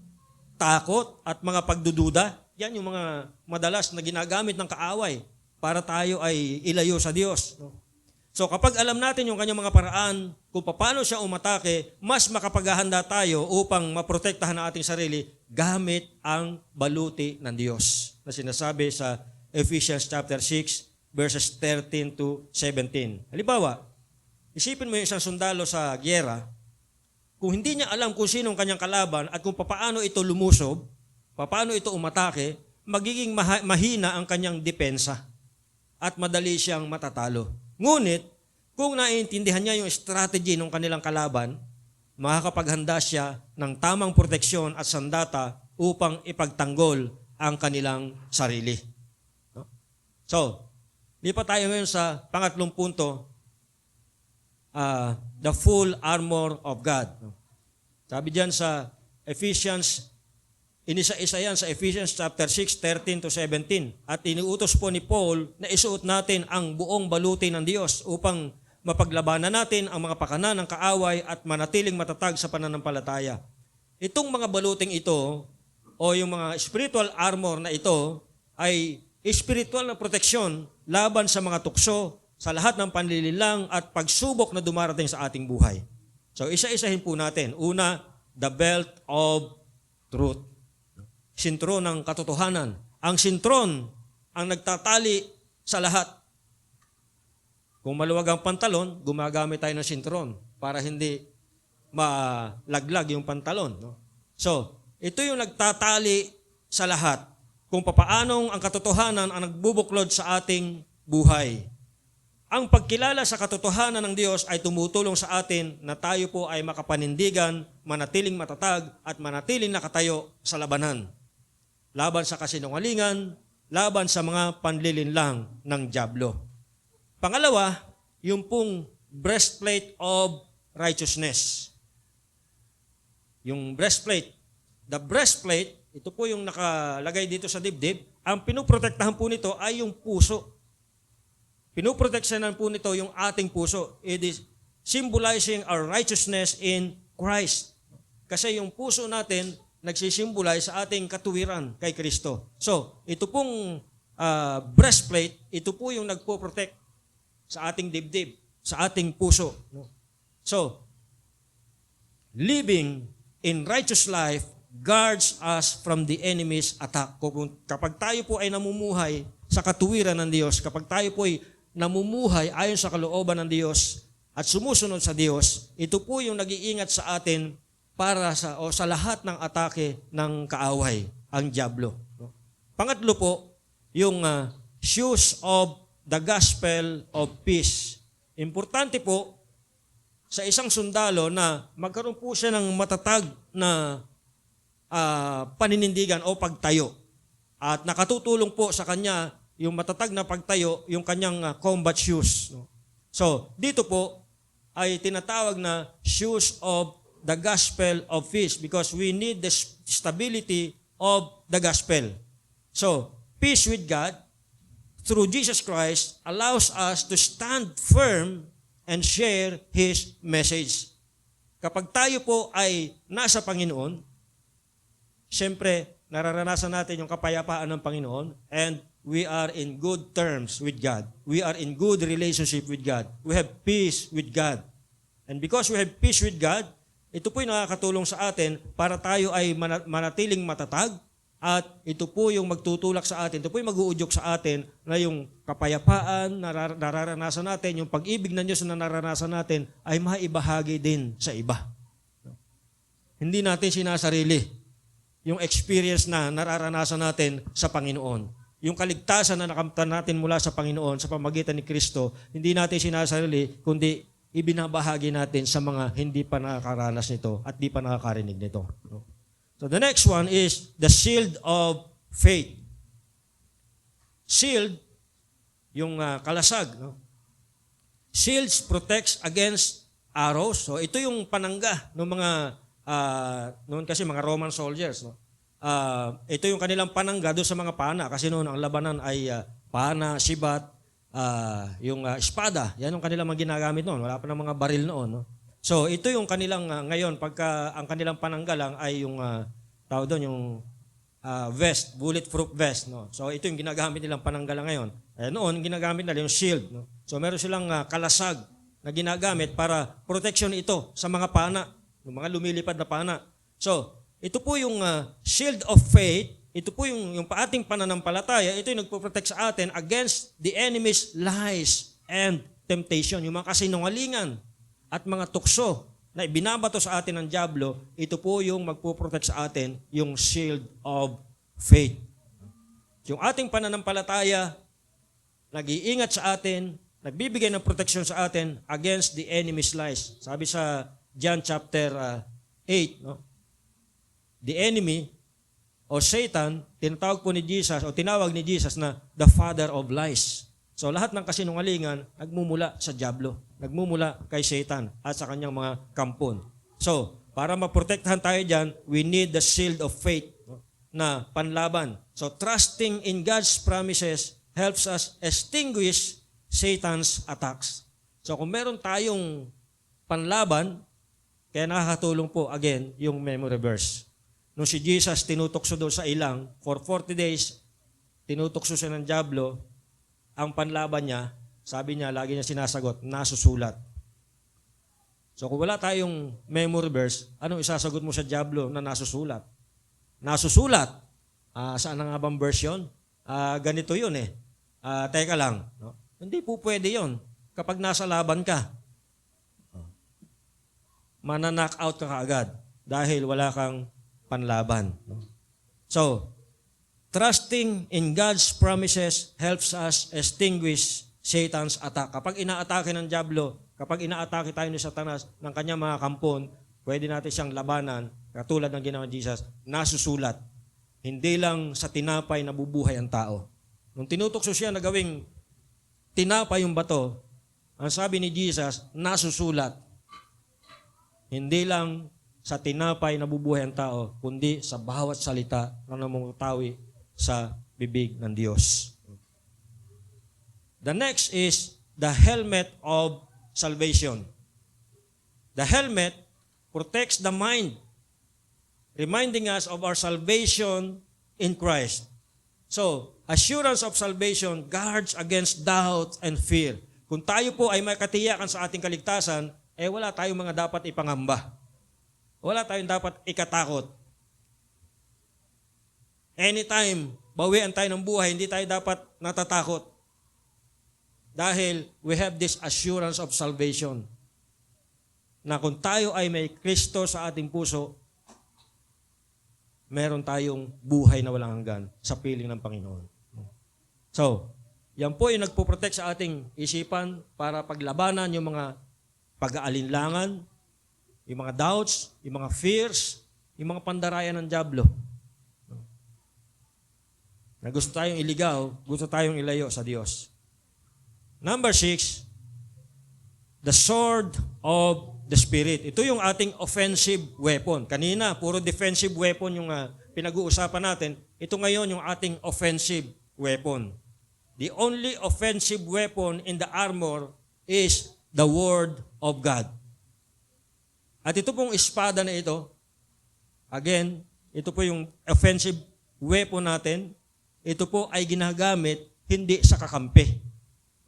takot, at mga pagdududa, yan yung mga madalas na ginagamit ng kaaway para tayo ay ilayo sa Diyos. So kapag alam natin yung kanyang mga paraan, kung paano siya umatake, mas makapaghahanda tayo upang maprotektahan ang ating sarili gamit ang baluti ng Diyos na sinasabi sa Ephesians chapter 6 verses 13 to 17. Halimbawa, isipin mo yung isang sundalo sa gyera, kung hindi niya alam kung sino ang kanyang kalaban at kung paano ito lumusob, paano ito umatake, magiging mahina ang kanyang depensa at madali siyang matatalo. Ngunit, kung naiintindihan niya yung strategy ng kanilang kalaban, makakapaghanda siya ng tamang proteksyon at sandata upang ipagtanggol ang kanilang sarili. So, lipat tayo ngayon sa pangatlong punto, the full armor of God. Sabi diyan sa Ephesians, inisa-isa yan sa Ephesians chapter 6, 13 to 17. At iniutos po ni Paul na isuot natin ang buong baluti ng Diyos upang mapaglabanan natin ang mga pakanan ng kaaway at manatiling matatag sa pananampalataya. Itong mga baluting ito o yung mga spiritual armor na ito ay spiritual na proteksyon laban sa mga tukso, sa lahat ng panlililang at pagsubok na dumarating sa ating buhay. So isa-isahin po natin. Una, the belt of truth. Sintron ng katotohanan. Ang sintron ang nagtatali sa lahat. Kung maluwag ang pantalon, gumagamit tayo ng sintron para hindi malaglag yung pantalon. No? So, ito yung nagtatali sa lahat kung papaanong ang katotohanan ang nagbubuklod sa ating buhay. Ang pagkilala sa katotohanan ng Diyos ay tumutulong sa atin na tayo po ay makapanindigan, manatiling matatag at manatiling nakatayo sa labanan. Laban sa kasinungalingan, laban sa mga panlilinlang ng dyablo. Pangalawa, yung pong breastplate of righteousness. Yung breastplate. The breastplate, ito po yung nakalagay dito sa dibdib. Ang pinuprotektahan po nito ay yung puso. Pinuproteksyonan po nito yung ating puso. It is symbolizing our righteousness in Christ. Kasi yung puso natin nagsisimbolize sa ating katuwiran kay Kristo. So, ito pong breastplate, ito po yung nagpo-protect sa ating dibdib, sa ating puso. So, living in righteous life guards us from the enemy's attack. Kapag tayo po ay namumuhay sa katuwiran ng Diyos, kapag tayo po ay namumuhay ayon sa kalooban ng Diyos at sumusunod sa Diyos, ito po yung nag-iingat sa atin para sa lahat ng atake ng kaaway, ang dyablo. Pangatlo po, yung shoes of the gospel of peace. Importante po sa isang sundalo na magkaroon po siya ng matatag na paninindigan o pagtayo. At nakatutulong po sa kanya yung matatag na pagtayo, yung kanyang combat shoes. So, dito po ay tinatawag na shoes of the gospel of peace because we need the stability of the gospel. So, peace with God, through Jesus Christ allows us to stand firm and share His message. Kapag tayo po ay nasa Panginoon, siyempre, nararanasan natin yung kapayapaan ng Panginoon and we are in good terms with God. We are in good relationship with God. We have peace with God. And because we have peace with God, ito po'y nakakatulong sa atin para tayo ay manatiling matatag at ito po yung magtutulak sa atin, ito po yung mag-uudyok sa atin na yung kapayapaan na nararanasan natin, yung pag-ibig ng Diyos na nararanasan natin ay maibahagi din sa iba. Hindi natin sinasarili yung experience na nararanasan natin sa Panginoon. Yung kaligtasan na nakamtan natin mula sa Panginoon sa pamagitan ni Kristo, hindi natin sinasarili, kundi ibinabahagi natin sa mga hindi pa nakakaranas nito at di pa nakakarinig nito. So the next one is the shield of faith. Shield, yung kalasag. No? Shields protects against arrows. So ito yung panangga ng mga, noon kasi mga Roman soldiers. No? Ito yung kanilang panangga doon sa mga pana. Kasi noon ang labanan ay pana, sibat, yung espada. Yan yung kanilang mga ginagamit noon. Wala pa ng mga baril noon. No? So, ito yung kanilang, ngayon, pagka ang kanilang panangga lang ay yung, tawag doon, yung vest, bulletproof vest. No? So, ito yung ginagamit nilang panangga lang ngayon. Noon, ginagamit nila yung shield. No? So, meron silang kalasag na ginagamit para protection ito sa mga pana, yung mga lumilipad na pana. So, ito po yung shield of faith. Ito po yung ating pananampalataya. Ito yung nagpo-protect sa atin against the enemy's lies and temptation. Yung mga kasinungalingan at mga tukso na ibinabato sa atin ng dyablo, ito po yung magpo-protect sa atin, yung shield of faith. Yung ating pananampalataya, nag-iingat sa atin, nagbibigay ng protection sa atin against the enemy's lies. Sabi sa John chapter 8, no? The enemy o Satan, tinatawag po ni Jesus o tinawag ni Jesus na the father of lies. So lahat ng kasinungalingan nagmumula sa dyablo, nagmumula kay Satan at sa kanyang mga kampon. So, para maprotektahan tayo diyan, we need the shield of faith na panlaban. So, trusting in God's promises helps us extinguish Satan's attacks. So, kung meron tayong panlaban, kaya nakakatulong po again yung memory verse. Nung si Jesus tinutokso doon sa ilang, for 40 days, tinutokso siya ng dyablo, ang panlaban niya, sabi niya, lagi niya sinasagot, nasusulat. So kung wala tayong memory verse, anong isasagot mo sa dyablo na nasusulat? Nasusulat. Saan na nga bang verse yun? Ganito yun eh. Teka lang. No? Hindi po pwede yun. Kapag nasa laban ka, mana-knock out ka kaagad dahil wala kang panlaban. No? So, trusting in God's promises helps us extinguish Satan's attack. Kapag inaatake ng dyablo, kapag inaatake tayo ni Satanas ng kanyang mga kampon, pwede natin siyang labanan, katulad ng ginawa ni Jesus, nasusulat. Hindi lang sa tinapay nabubuhay ang tao. Nung tinutokso siya na gawing tinapay yung bato, ang sabi ni Jesus, nasusulat. Hindi lang sa tinapay nabubuhay ang tao, kundi sa bawat salita na namumutawi sa bibig ng Diyos. The next is the helmet of salvation. The helmet protects the mind, reminding us of our salvation in Christ. So, assurance of salvation guards against doubt and fear. Kung tayo po ay may katiyakan sa ating kaligtasan, wala tayong mga dapat ipangamba. Wala tayong dapat ikatakot. Anytime, bawian tayo ng buhay, hindi tayo dapat natatakot. Dahil we have this assurance of salvation. Na kung tayo ay may Kristo sa ating puso, meron tayong buhay na walang hanggan sa piling ng Panginoon. So, yan po yung nagpo-protect sa ating isipan para paglabanan yung mga pag-aalinlangan, yung mga doubts, yung mga fears, yung mga pandarayan ng dyablo. Na gusto tayong iligaw, gusto tayong ilayo sa Diyos. Number 6, the sword of the Spirit. Ito yung ating offensive weapon. Kanina, puro defensive weapon yung pinag-uusapan natin. Ito ngayon yung ating offensive weapon. the only offensive weapon in the armor is the Word of God. At ito pong espada na ito, again, ito po yung offensive weapon natin. Ito po ay ginagamit hindi sa kakampi,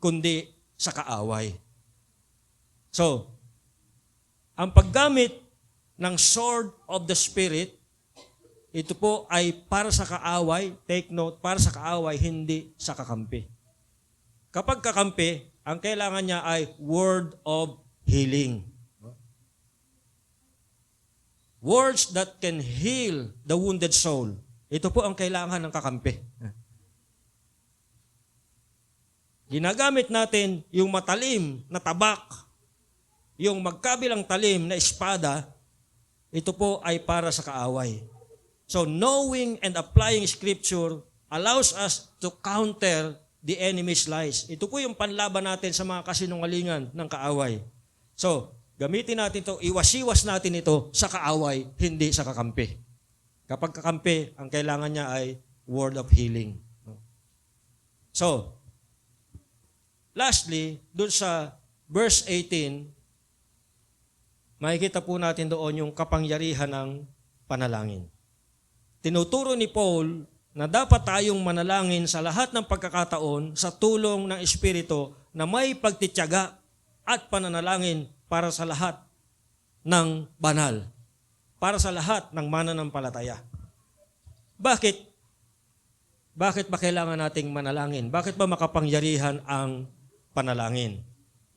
kundi sa kaaway. So, ang paggamit ng sword of the Spirit, ito po ay para sa kaaway, take note, para sa kaaway, hindi sa kakampi. Kapag kakampi, ang kailangan niya ay word of healing. Words that can heal the wounded soul. Ito po ang kailangan ng kakampi. Ginagamit natin yung matalim na tabak, yung magkabilang talim na espada, ito po ay para sa kaaway. So knowing and applying Scripture allows us to counter the enemy's lies. Ito po yung panlaban natin sa mga kasinungalingan ng kaaway. So, gamitin natin ito, iwas-iwas natin ito sa kaaway, hindi sa kakampi. Kapag kakampi, ang kailangan niya ay word of healing. So, lastly, dun sa verse 18, makikita po natin doon yung kapangyarihan ng panalangin. Tinuturo ni Paul na dapat tayong manalangin sa lahat ng pagkakataon sa tulong ng Espiritu na may pagtitiyaga at pananalangin para sa lahat ng banal, para sa lahat ng mananampalataya. Bakit? Bakit ba kailangan nating manalangin? Bakit ba makapangyarihan ang panalangin?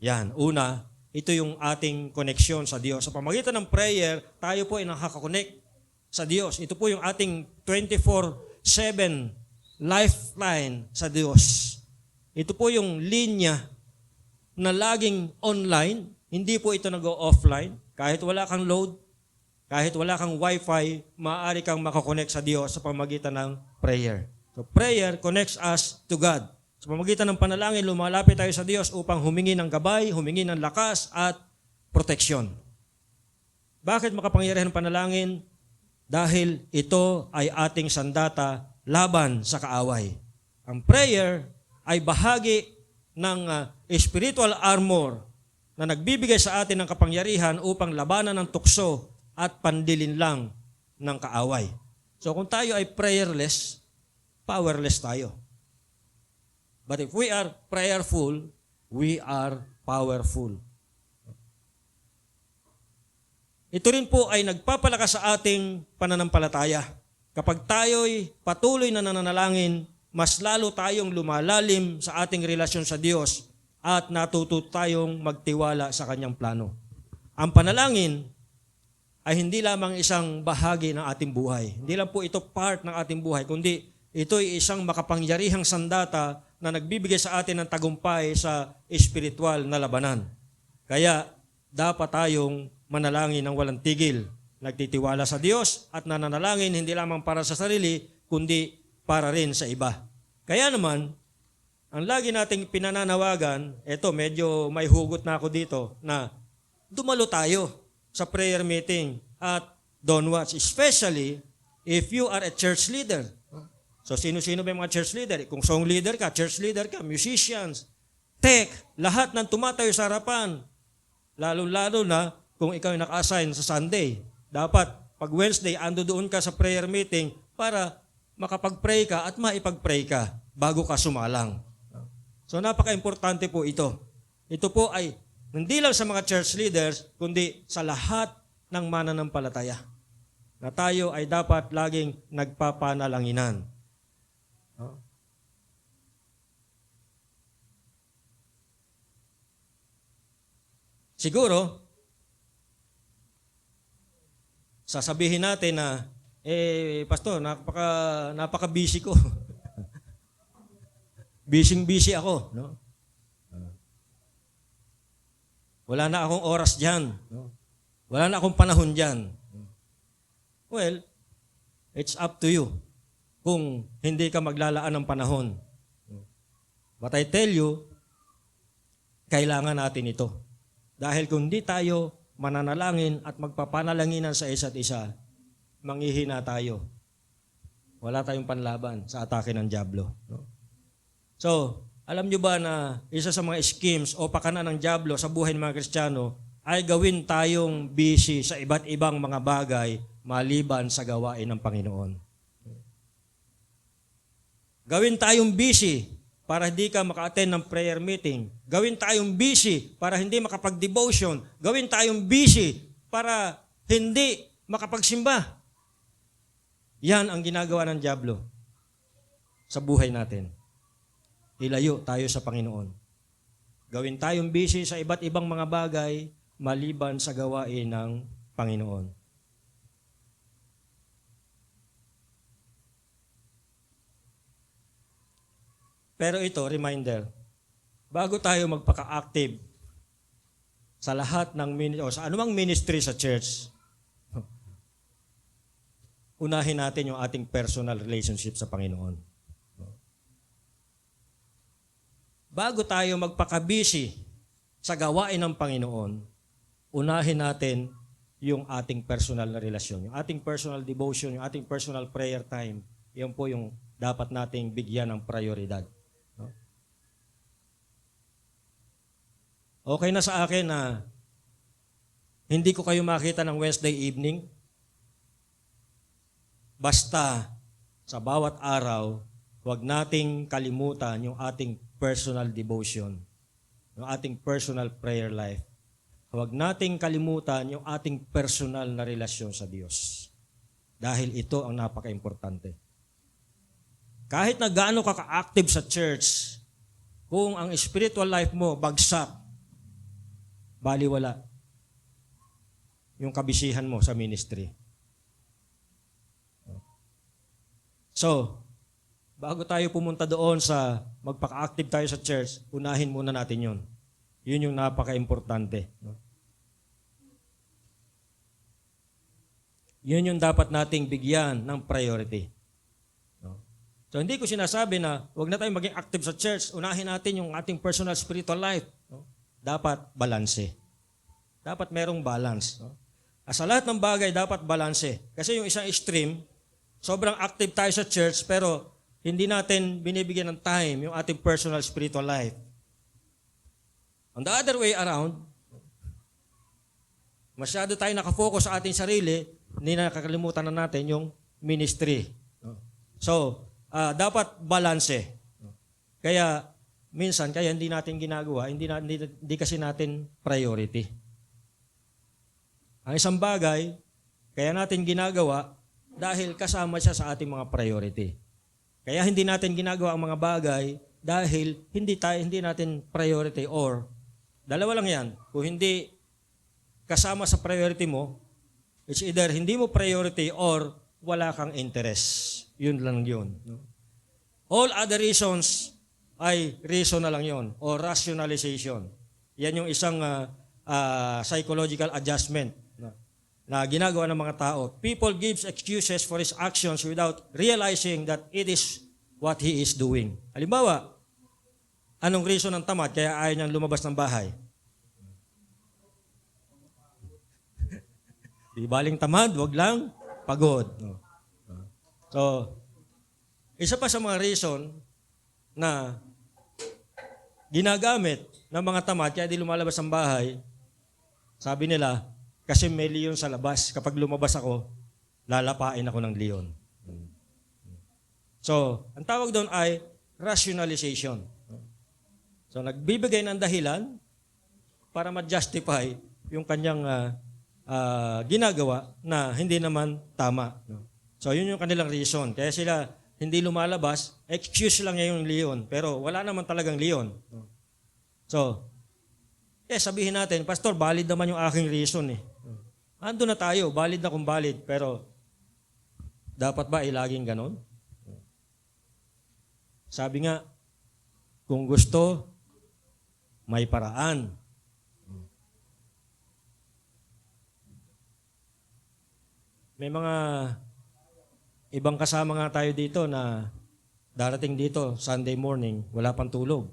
Yan, una, ito yung ating koneksyon sa Diyos. Sa pamagitan ng prayer, tayo po ay nakaka-connect sa Diyos. Ito po yung ating 24/7 lifeline sa Diyos. Ito po yung linya na laging online. Hindi po ito nag-offline. Kahit wala kang load, kahit wala kang wifi, maaari kang makakonect sa Diyos sa pamagitan ng prayer. So prayer connects us to God. Sa pamagitan ng panalangin, lumalapit tayo sa Diyos upang humingi ng gabay, humingi ng lakas at proteksyon. Bakit makapangyarihan ng panalangin? Dahil ito ay ating sandata laban sa kaaway. Ang prayer ay bahagi ng spiritual armor na nagbibigay sa atin ng kapangyarihan upang labanan ng tukso at pandilinlang ng kaaway. So kung tayo ay prayerless, powerless tayo. But if we are prayerful, we are powerful. Ito rin po ay nagpapalakas sa ating pananampalataya. Kapag tayo'y patuloy na nananalangin, mas lalo tayong lumalalim sa ating relasyon sa Diyos at natuto tayong magtiwala sa Kanyang plano. Ang panalangin ay hindi lamang isang bahagi ng ating buhay. Hindi lang po ito part ng ating buhay, kundi ito ay isang makapangyarihang sandata na nagbibigay sa atin ng tagumpay sa espiritual na labanan. Kaya dapat tayong manalangin ng walang tigil, nagtitiwala sa Diyos at nananalangin hindi lamang para sa sarili, kundi para rin sa iba. Kaya naman, ang lagi nating pinananawagan, eto medyo may hugot na ako dito, na dumalo tayo sa prayer meeting at don't watch, especially if you are a church leader. So sino-sino ba yung mga church leader? Kung song leader ka, church leader ka, musicians, tech, lahat ng tumatayo sa harapan, lalo-lalo na kung ikaw ay naka-assign sa Sunday. Dapat, pag Wednesday, ando doon ka sa prayer meeting para makapag-pray ka at maipag-pray ka bago ka sumalang. So, napaka-importante po ito. Ito po ay hindi lang sa mga church leaders, kundi sa lahat ng mananampalataya na tayo ay dapat laging nagpapanalanginan. Siguro, sasabihin natin na, Pastor, napaka-busy ko. Busy ako. No? Wala na akong oras dyan. No? Wala na akong panahon dyan. Well, it's up to you kung hindi ka maglalaan ng panahon. But I tell you, kailangan natin ito. Dahil kung hindi tayo mananalangin at magpapanalanginan sa isa't isa, manghihina tayo. Wala tayong panlaban sa atake ng dyablo. No? So, Alam nyo ba na isa sa mga schemes o pakana ng dyablo sa buhay ng mga Kristiyano ay gawin tayong busy sa iba't ibang mga bagay maliban sa gawain ng Panginoon. Gawin tayong busy para hindi ka maka-attend ng prayer meeting. Gawin tayong busy para hindi makapag-devotion. Gawin tayong busy para hindi makapagsimba. Yan ang ginagawa ng dyablo sa buhay natin. Ilayo tayo sa Panginoon. Gawin tayong busy sa iba't ibang mga bagay maliban sa gawain ng Panginoon. Pero ito, reminder, bago tayo magpaka-active sa lahat ng o sa anumang ministry sa church, unahin natin yung ating personal relationship sa Panginoon. Bago tayo magpaka-busy sa gawain ng Panginoon, unahin natin yung ating personal na relasyon, yung ating personal devotion, yung ating personal prayer time. Yan po yung dapat nating bigyan ng prioridad. Okay na sa akin na hindi ko kayo makita ng Wednesday evening. Basta sa bawat araw, huwag nating kalimutan yung ating personal devotion, yung ating personal prayer life. Huwag nating kalimutan yung ating personal na relasyon sa Diyos. Dahil ito ang napaka-importante. Kahit na gaano ka ka-active sa church, kung ang spiritual life mo bagsak, baliwala yung kabisihan mo sa ministry. So, bago tayo pumunta doon sa magpaka-active tayo sa church, unahin muna natin yun. Yun yung napaka-importante. Yun yung dapat nating bigyan ng priority. So, hindi ko sinasabi na huwag na tayong maging active sa church, unahin natin yung ating personal spiritual life. Dapat balanse. Dapat merong balance. Sa lahat ng bagay, dapat balanse. Kasi yung isang extreme, sobrang active tayo sa church, pero hindi natin binibigyan ng time yung ating personal spiritual life. On the other way around, masyado tayo nakafocus sa ating sarili, hindi na nakakalimutan na natin yung ministry. So, dapat balanse. Kaya, minsan, kaya hindi natin ginagawa, hindi kasi natin priority. Ang isang bagay, kaya natin ginagawa dahil kasama siya sa ating mga priority. Kaya hindi natin ginagawa ang mga bagay dahil hindi natin priority or dalawa lang yan. Kung hindi kasama sa priority mo, it's either hindi mo priority or wala kang interest. Yun lang yun. All other reasons ay reason na lang yun or rationalization. Yan yung isang psychological adjustment na ginagawa ng mga tao. People gives excuses for his actions without realizing that it is what he is doing. Halimbawa, anong reason ng tamad kaya ayaw niyang lumabas ng bahay? Di baling tamad, wag lang pagod. So, isa pa sa mga reason na ginagamit ng mga tamad kaya di lumalabas ng bahay, sabi nila, kasi may leon sa labas. Kapag lumabas ako, lalapain ako ng leon. So, ang tawag doon ay rationalization. So, nagbibigay ng dahilan para ma-justify yung kanyang ginagawa na hindi naman tama. So, yun yung kanilang reason. Kaya sila hindi lumalabas, excuse lang niya yung leon, pero wala naman talagang leon. So, sabihin natin, Pastor, valid naman yung aking reason eh. Ando na tayo, valid na kung valid, pero dapat ba laging ganon? Sabi nga, kung gusto, may paraan. May mga ibang kasama nga tayo dito na darating dito Sunday morning, wala pang tulog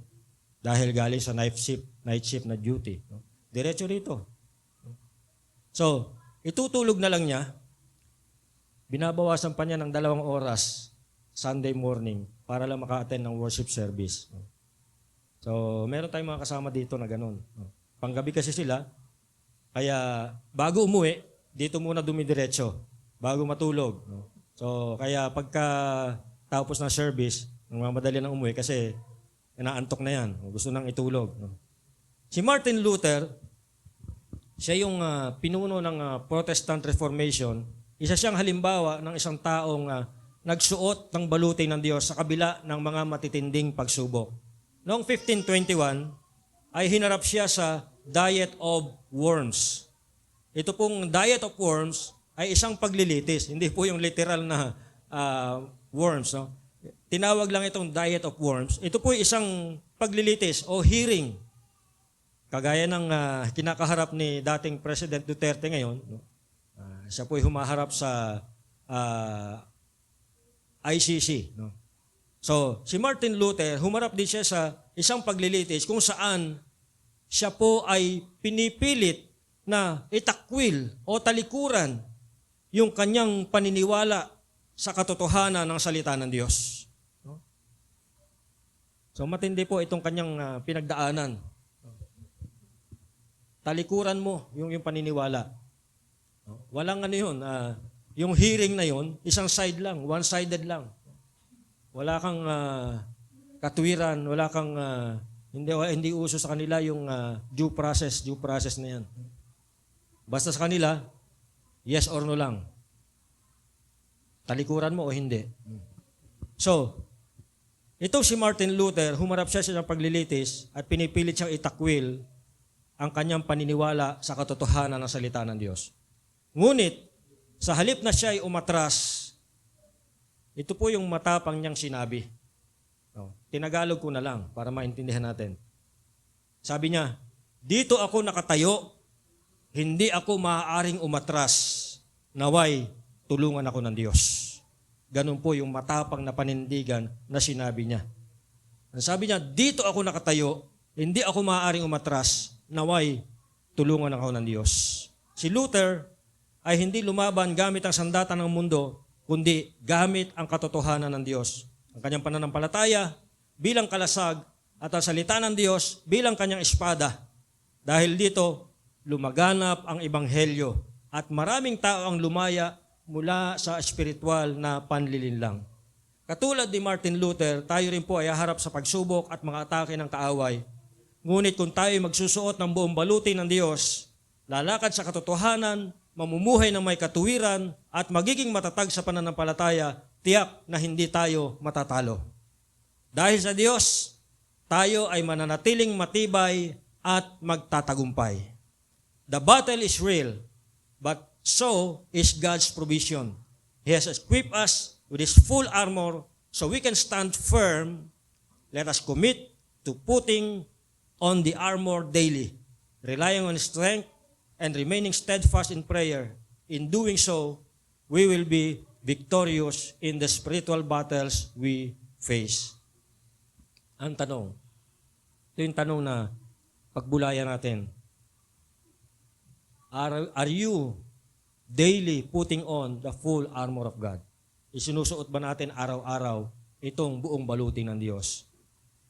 dahil galing sa night shift na duty. Diretso rito. So, itutulog na lang niya, binabawasan pa niya ng 2 oras Sunday morning para lang maka-attend ng worship service. So, meron tayong mga kasama dito na ganun. Panggabi kasi sila, kaya bago umuwi, dito muna dumidiretso, bago matulog. No? So, kaya pagka tapos ng service, nagmamadali ng umuwi kasi inaantok na yan, gusto nang itulog. No? Si Martin Luther, siya yung pinuno ng Protestant Reformation. Isa siyang halimbawa ng isang taong nagsuot ng baluti ng Diyos sa kabila ng mga matitinding pagsubok. Noong 1521, ay hinarap siya sa diet of worms. Ito pong diet of worms ay isang paglilitis. Hindi po yung literal na worms. No? Tinawag lang itong diet of worms. Ito po isang paglilitis o hearing. Kagaya ng kinakaharap ni dating President Duterte ngayon. No? Siya po ay humaharap sa ICC. No? So, si Martin Luther, humarap din siya sa isang paglilitis kung saan siya po ay pinipilit na itakwil o talikuran yung kanyang paniniwala sa katotohanan ng salita ng Diyos. No? So, matindi po itong kanyang pinagdaanan. Talikuran mo yung paniniwala. No? Walang ano yun, yung hearing na yun, isang side lang, one-sided lang. Wala kang katwiran, wala kang hindi uso sa kanila yung due process na yan. Basta sa kanila, yes or no lang. Talikuran mo o hindi. So, ito si Martin Luther, humarap siya sa paglilitis at pinipilit siyang itakwil ang kanyang paniniwala sa katotohanan ng salita ng Diyos. Ngunit, sa halip na siya ay umatras, ito po yung matapang niyang sinabi. Tinagalog ko na lang para maintindihan natin. Sabi niya, dito ako nakatayo, hindi ako maaaring umatras, naway tulungan ako ng Diyos. Ganun po yung matapang na panindigan na sinabi niya. Sabi niya, dito ako nakatayo, hindi ako maaaring umatras, naway tulungan ako ng Diyos. Si Luther ay hindi lumaban gamit ang sandata ng mundo, kundi gamit ang katotohanan ng Diyos. Ang kanyang pananampalataya bilang kalasag at ang salita ng Diyos bilang kanyang espada. Dahil dito, lumaganap ang ebanghelyo at maraming tao ang lumaya mula sa espiritual na panlilinlang. Katulad ni Martin Luther, tayo rin po ay haharap sa pagsubok at mga atake ng kaaway. Ngunit kung tayo magsusuot ng buong baluti ng Diyos, lalakad sa katotohanan, mamumuhay ng may katuwiran at magiging matatag sa pananampalataya, tiyak na hindi tayo matatalo. Dahil sa Diyos, tayo ay mananatiling matibay at magtatagumpay. The battle is real, but so is God's provision. He has equipped us with His full armor so we can stand firm. Let us commit to putting on the armor daily, relying on strength and remaining steadfast in prayer. In doing so, we will be victorious in the spiritual battles we face. Ang tanong, ito yung tanong na pagbulayan natin. Are you daily putting on the full armor of God? Isinusuot ba natin araw-araw itong buong baluti ng Diyos?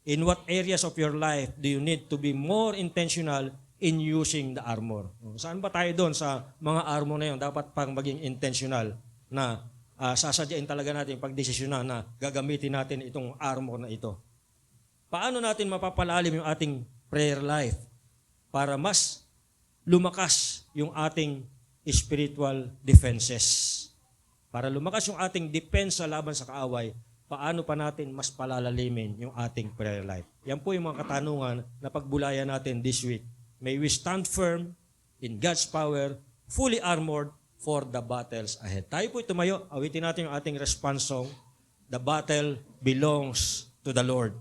In what areas of your life do you need to be more intentional in using the armor? Saan ba tayo doon sa mga armor na yun? Dapat pang maging intentional na sasadyain talaga natin pagdesisyonan na gagamitin natin itong armor na ito. Paano natin mapapalalim yung ating prayer life para mas lumakas yung ating spiritual defenses? Para lumakas yung ating depensa laban sa kaaway, paano pa natin mas palalalimin yung ating prayer life? Yan po yung mga katanungan na pagbulayan natin this week. May we stand firm in God's power, fully armored for the battles ahead. Tayo po tumayo, awitin natin yung ating response song, The Battle Belongs to the Lord.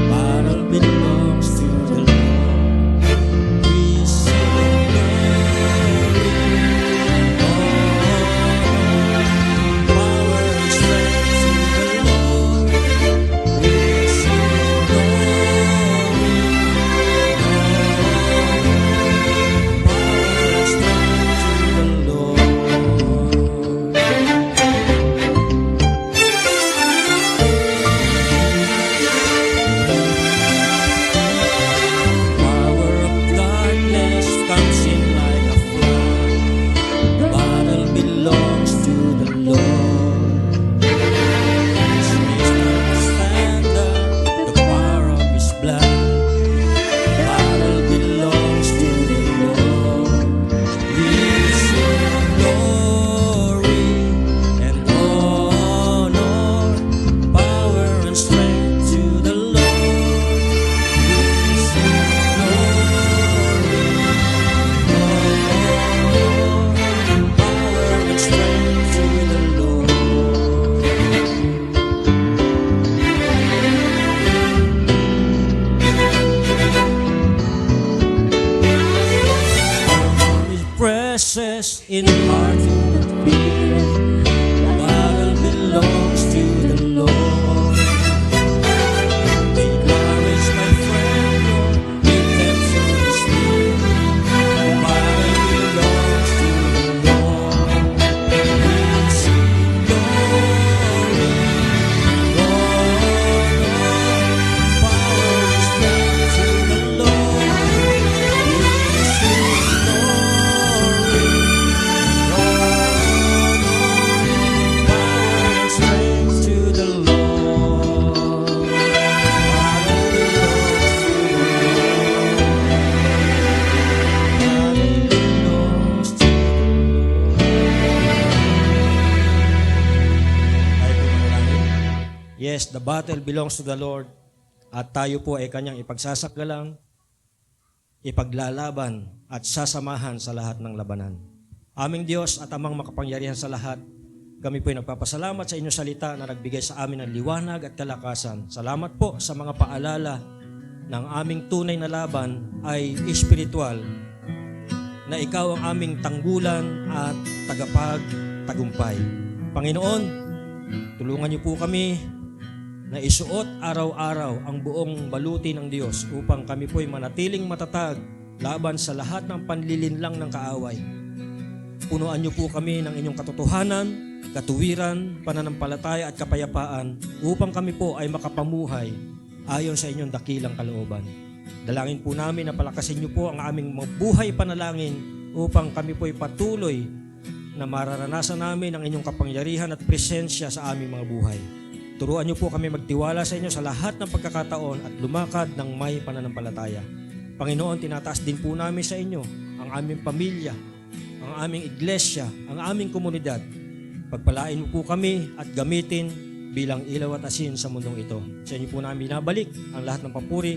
Battle belongs to the success in heart to fear. The battle belongs to the Lord. Take courage, my friend, don't give them so sleep. The battle belongs to the Lord. We'll see glory, honor, power and strength to the Lord. We'll see glory, honor, power and strength to the Lord. Battle belongs to the Lord. Battle belongs to the Lord. Tayo po manalangin. Yes, the battle belongs to the Lord. At tayo po ay kanyang ipagsasakgalang, ipaglalaban at sasamahan sa lahat ng labanan. Aming Diyos at Amang makapangyarihan sa lahat, kami po ay nagpapasalamat sa inyong salita na nagbigay sa amin ng liwanag at kalakasan. Salamat po sa mga paalala ng aming tunay na laban ay espiritual, na ikaw ang aming tanggulan at tagapagtagumpay. Panginoon, tulungan niyo po kami na isuot araw-araw ang buong baluti ng Diyos upang kami po'y manatiling matatag laban sa lahat ng panlilinlang ng kaaway. Punuan niyo po kami ng inyong katotohanan, katuwiran, pananampalataya at kapayapaan upang kami po ay makapamuhay ayon sa inyong dakilang kalooban. Dalangin po namin na palakasin niyo po ang aming buhay panalangin upang kami po'y patuloy na mararanasan namin ang inyong kapangyarihan at presensya sa aming mga buhay. Turuan niyo po kami magtiwala sa inyo sa lahat ng pagkakataon at lumakad ng may pananampalataya. Panginoon, tinataas din po namin sa inyo ang aming pamilya, ang aming iglesia, ang aming komunidad. Pagpalain mo po kami at gamitin bilang ilaw at asin sa mundong ito. Sa inyo po namin binabalik ang lahat ng papuri,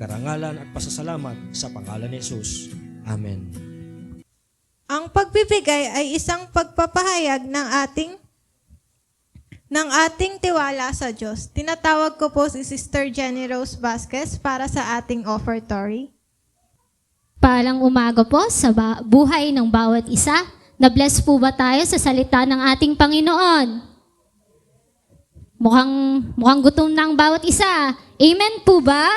karangalan at pasasalamat sa pangalan ni Jesus. Amen. Ang pagbibigay ay isang pagpapahayag ng ating tiwala sa Diyos. Tinatawag ko po si Sister Jenny Rose Vasquez para sa ating offertory. Palang umaga po sa buhay ng bawat isa. Na-bless po ba tayo sa salita ng ating Panginoon? Mukhang gutom na ang bawat isa. Amen po ba?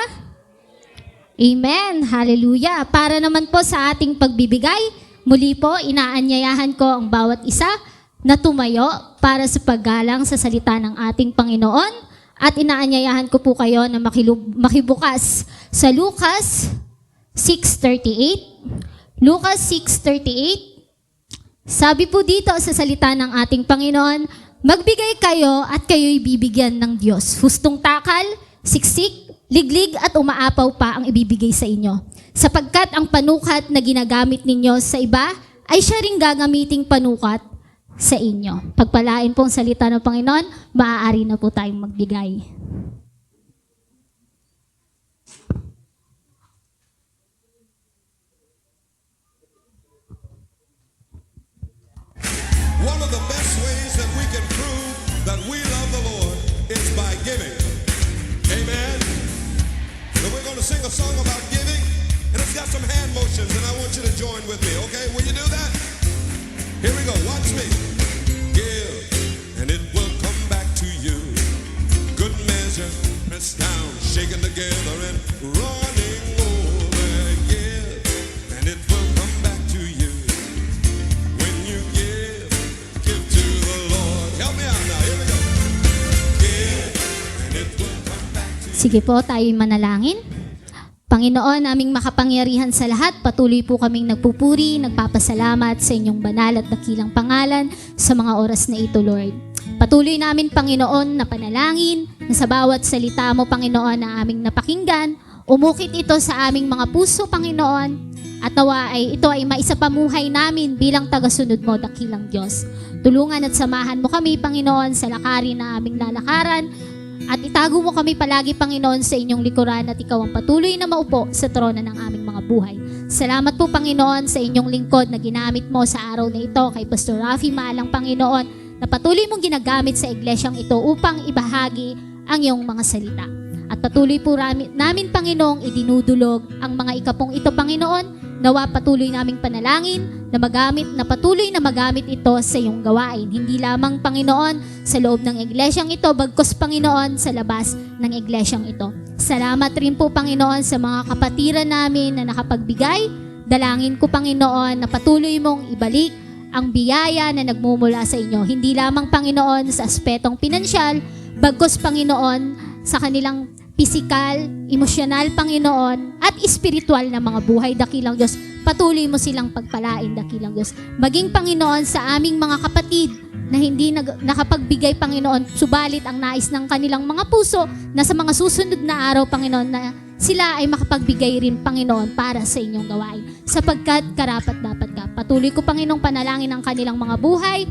Amen. Hallelujah. Para naman po sa ating pagbibigay, muli po inaanyayahan ko ang bawat isa na tumayo para sa paggalang sa salita ng ating Panginoon at inaanyayahan ko po kayo na makibukas sa Lucas 6:38. Lucas 6:38. Sabi po dito sa salita ng ating Panginoon, magbigay kayo at kayo'y bibigyan ng Diyos. Hustong takal, siksik, liglig at umaapaw pa ang ibibigay sa inyo. Sapagkat ang panukat na ginagamit ninyo sa iba ay siya ring gagamiting panukat sa inyo. Pagpalain po ang salita ng Panginoon, maaari na po tayong magbigay. One of the best ways that we can prove that we love the Lord is by giving. Amen. So we're going to sing a song about giving, and it's got some hand motions, and I want you to join with me, okay? Will you do that? Here we go. Watch me. Give, and it will come back to you. Good measure, pressed down, shaken together, and running over. Give, and it will come back to you. When you give to the Lord. Help me out now. Here we go. Give, and it will come back to you. Sige po, tayo'y manalangin. Panginoon, aming makapangyarihan sa lahat, patuloy po kaming nagpupuri, nagpapasalamat sa inyong banal at dakilang pangalan sa mga oras na ito, Lord. Patuloy namin, Panginoon, na panalangin na sa bawat salita mo, Panginoon, na aming napakinggan, umukit ito sa aming mga puso, Panginoon, at nawa ay ito ay maisapamuhay namin bilang tagasunod mo, dakilang Diyos. Tulungan at samahan mo kami, Panginoon, sa lakarin na aming lalakaran, at itago mo kami palagi, Panginoon, sa inyong likuran at ikaw ang patuloy na maupo sa trono ng aming mga buhay. Salamat po, Panginoon, sa inyong lingkod na ginamit mo sa araw na ito kay Pastor Rafi Maalang, Panginoon, na patuloy mong ginagamit sa iglesyang ito upang ibahagi ang iyong mga salita. At patuloy po namin, Panginoong, idinudulog ang mga ikapong ito, Panginoon, Nawa patuloy naming panalangin na patuloy na magamit ito sa iyong gawain. Hindi lamang, Panginoon, sa loob ng iglesyang ito, bagkus, Panginoon, sa labas ng iglesyang ito. Salamat rin po, Panginoon, sa mga kapatiran namin na nakapagbigay. Dalangin ko, Panginoon, na patuloy mong ibalik ang biyaya na nagmumula sa inyo. Hindi lamang, Panginoon, sa aspetong pinansyal, bagkus, Panginoon, sa kanilang pisikal, emosyonal, Panginoon, at espiritual na mga buhay, dakilang Diyos. Patuloy mo silang pagpalain, dakilang Diyos. Maging, Panginoon, sa aming mga kapatid na hindi nakapagbigay, Panginoon, subalit ang nais ng kanilang mga puso na sa mga susunod na araw, Panginoon, na sila ay makapagbigay rin, Panginoon, para sa inyong gawain. Sapagkat karapat dapat ka. Patuloy ko, Panginoong, panalangin ang kanilang mga buhay.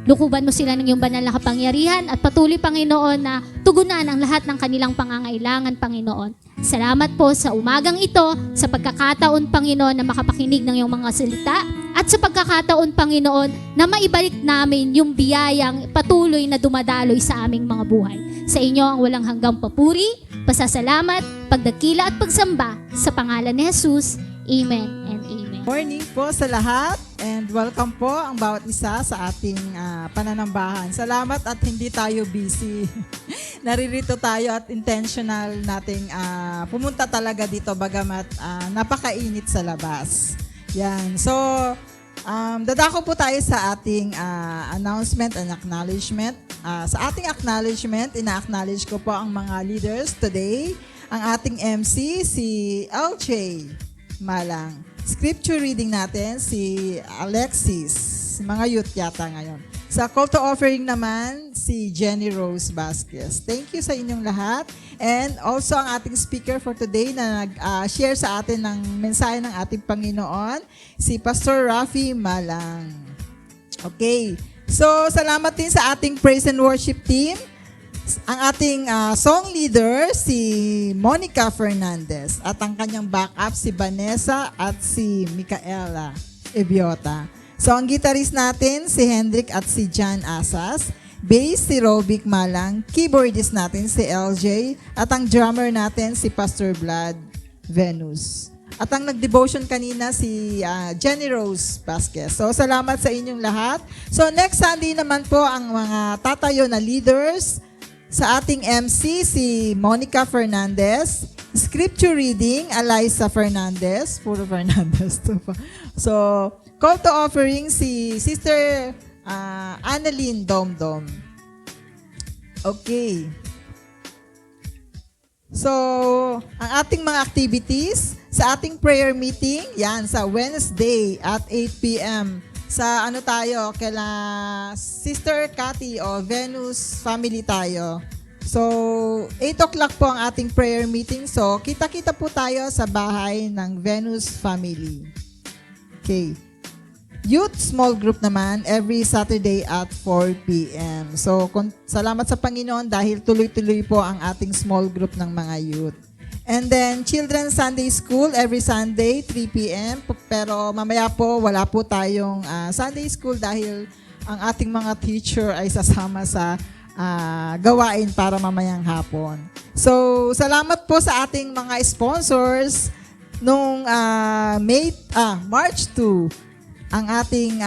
Lukuban mo sila ng iyong banal na kapangyarihan at patuloy, Panginoon, na tugunan ang lahat ng kanilang pangangailangan, Panginoon. Salamat po sa umagang ito, sa pagkakataon, Panginoon, na makapakinig ng iyong mga salita at sa pagkakataon, Panginoon, na maibalik namin yung biyayang patuloy na dumadaloy sa aming mga buhay. Sa inyo ang walang hanggang papuri, pasasalamat, pagdakila at pagsamba sa pangalan ni Jesus. Amen and amen. Morning po sa lahat and welcome po ang bawat isa sa ating pananambahan. Salamat at hindi tayo busy. Naririto tayo at intentional nating pumunta talaga dito bagamat napakainit sa labas. Yan. So, dadako po tayo sa ating announcement and acknowledgement. Sa ating acknowledgement, ina-acknowledge ko po ang mga leaders today. Ang ating MC, si LJ Malang. Scripture reading natin, si Alexis. Mga youth yata ngayon. Sa call to offering naman, si Jenny Rose Vasquez. Thank you sa inyong lahat. And also ang ating speaker for today na nag-share sa atin ng mensahe ng ating Panginoon, si Pastor Rafi Malang. Okay. So, salamat din sa ating praise and worship team. Ang ating song leader, si Monica Fernandez. At ang kanyang backup, si Vanessa at si Micaela Ebiota. So, ang guitarist natin, si Hendrik at si John Asas. Bass, si Robic Malang. Keyboardist natin, si LJ. At ang drummer natin, si Pastor Vlad Venus. At ang nag-devotion kanina, si Jenny Rose Vasquez. So, salamat sa inyong lahat. So, next Sunday naman po ang mga tatayo na leaders. Sa ating MC, si Monica Fernandez. Scripture reading, Eliza Fernandez. Puro Fernandez to pa. So, call to offering, si Sister Annalyn Domdom. Okay. So, ang ating mga activities, sa ating prayer meeting, yan, sa Wednesday at 8 p.m. Sa ano tayo, kaila Sister Cathy o Venus family tayo. So, 8 o'clock po ang ating prayer meeting. So, kita-kita po tayo sa bahay ng Venus family. Okay. Youth small group naman every Saturday at 4 p.m. So, salamat sa Panginoon dahil tuloy-tuloy po ang ating small group ng mga youth. And then, Children's Sunday School every Sunday, 3 p.m. Pero mamaya po, wala po tayong Sunday School dahil ang ating mga teacher ay sasama sa gawain para mamayang hapon. So, salamat po sa ating mga sponsors nung March 2, ang ating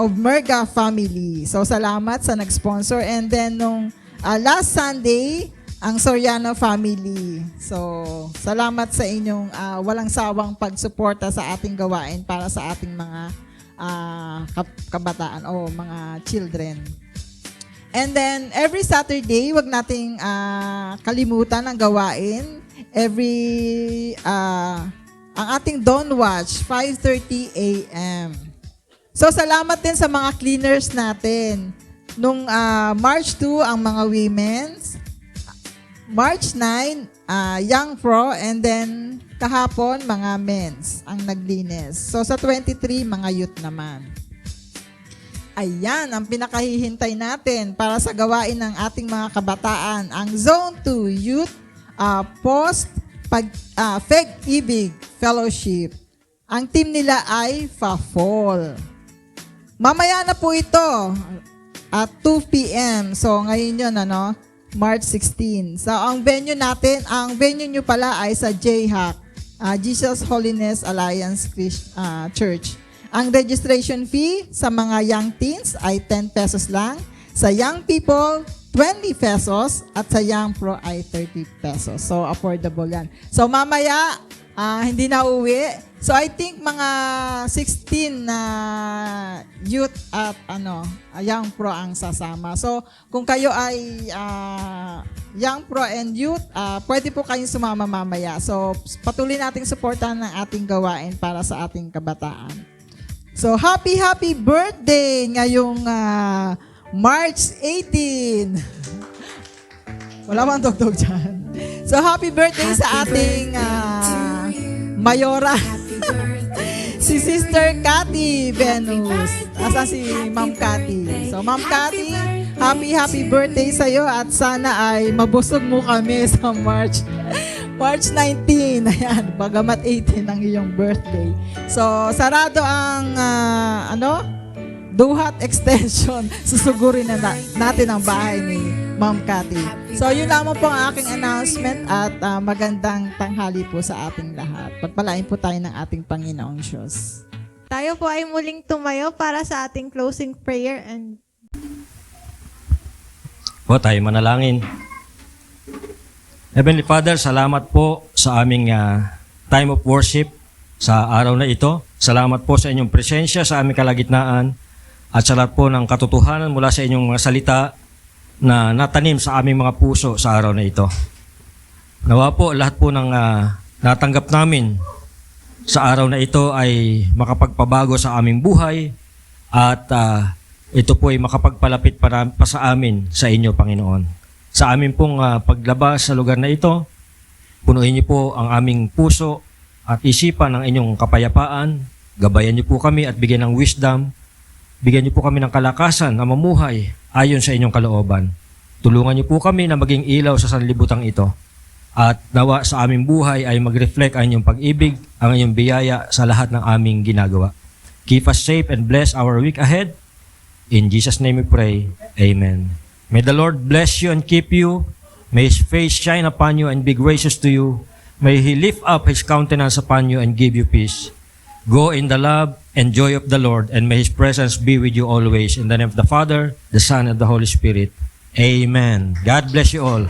Obmerga family. So, salamat sa nag-sponsor. And then, nung last Sunday, ang Soriano family. So, salamat sa inyong walang sawang pagsuporta sa ating gawain para sa ating mga kabataan o mga children. And then, every Saturday, wag nating kalimutan ang gawain. Ang ating Dawn Watch, 5:30 a.m. So, salamat din sa mga cleaners natin. Nung March 2, ang mga women's. March 9, Young Pro, and then kahapon, mga men's ang naglinis. So, sa 23, mga youth naman. Ayan, ang pinakahihintay natin para sa gawain ng ating mga kabataan, ang Zone 2 Youth Pag-Ibig Fellowship. Ang team nila ay FA-FOL. Mamaya na po ito at 2 p.m. So, ngayon yun, March 16. So, ang venue nyo pala ay sa JHAC Jesus Holiness Alliance Church. Ang registration fee sa mga young teens ay 10 pesos lang. Sa young people, 20 pesos. At sa young pro ay 30 pesos. So, affordable yan. So, mamaya, hindi na uwi. So, I think mga 16 na youth at young pro ang sasama. So, kung kayo ay young pro and youth, pwede po kayong sumama mamaya. So, patuloy nating suportahan ng ating gawain para sa ating kabataan. So, happy birthday ngayong March 18. Wala bang dugtog dyan? So, happy birthday sa ating Mayora. Si Sister Cathy Venus. Asa si Ma'am Cathy? So, Ma'am Cathy, happy birthday sa'yo at sana ay mabusog mo kami sa March 19. Ayan, bagamat 18 ang iyong birthday. So, sarado ang Duhat Extension. Susugurin na natin ang bahay ni Ma'am Cathy. So, yun lamang po ang aking announcement at magandang tanghali po sa ating lahat. Pagpalain po tayo ng ating Panginoong Diyos. Tayo po ay muling tumayo para sa ating closing prayer and Po, tayo manalangin. Heavenly Father, salamat po sa aming time of worship sa araw na ito. Salamat po sa inyong presensya sa aming kalagitnaan at sa lahat po ng katotohanan mula sa inyong mga salita na natanim sa aming mga puso sa araw na ito. Nawa po lahat po ng natanggap namin sa araw na ito ay makapagpabago sa aming buhay at ito po ay makapagpalapit pa sa amin sa inyo, Panginoon. Sa amin pong paglabas sa lugar na ito, punuin niyo po ang aming puso at isipan ng inyong kapayapaan. Gabayan niyo po kami at bigyan ng wisdom. Bigyan niyo po kami ng kalakasan na mamuhay ayon sa inyong kalooban. Tulungan niyo po kami na maging ilaw sa sanlibutang ito. At nawa sa aming buhay ay mag-reflect ang inyong pag-ibig, ang inyong biyaya sa lahat ng aming ginagawa. Keep us safe and bless our week ahead. In Jesus' name we pray. Amen. May the Lord bless you and keep you. May His face shine upon you and be gracious to you. May He lift up His countenance upon you and give you peace. Go in the love and joy of the Lord, and may His presence be with you always. In the name of the Father, the Son, and the Holy Spirit. Amen. God bless you all.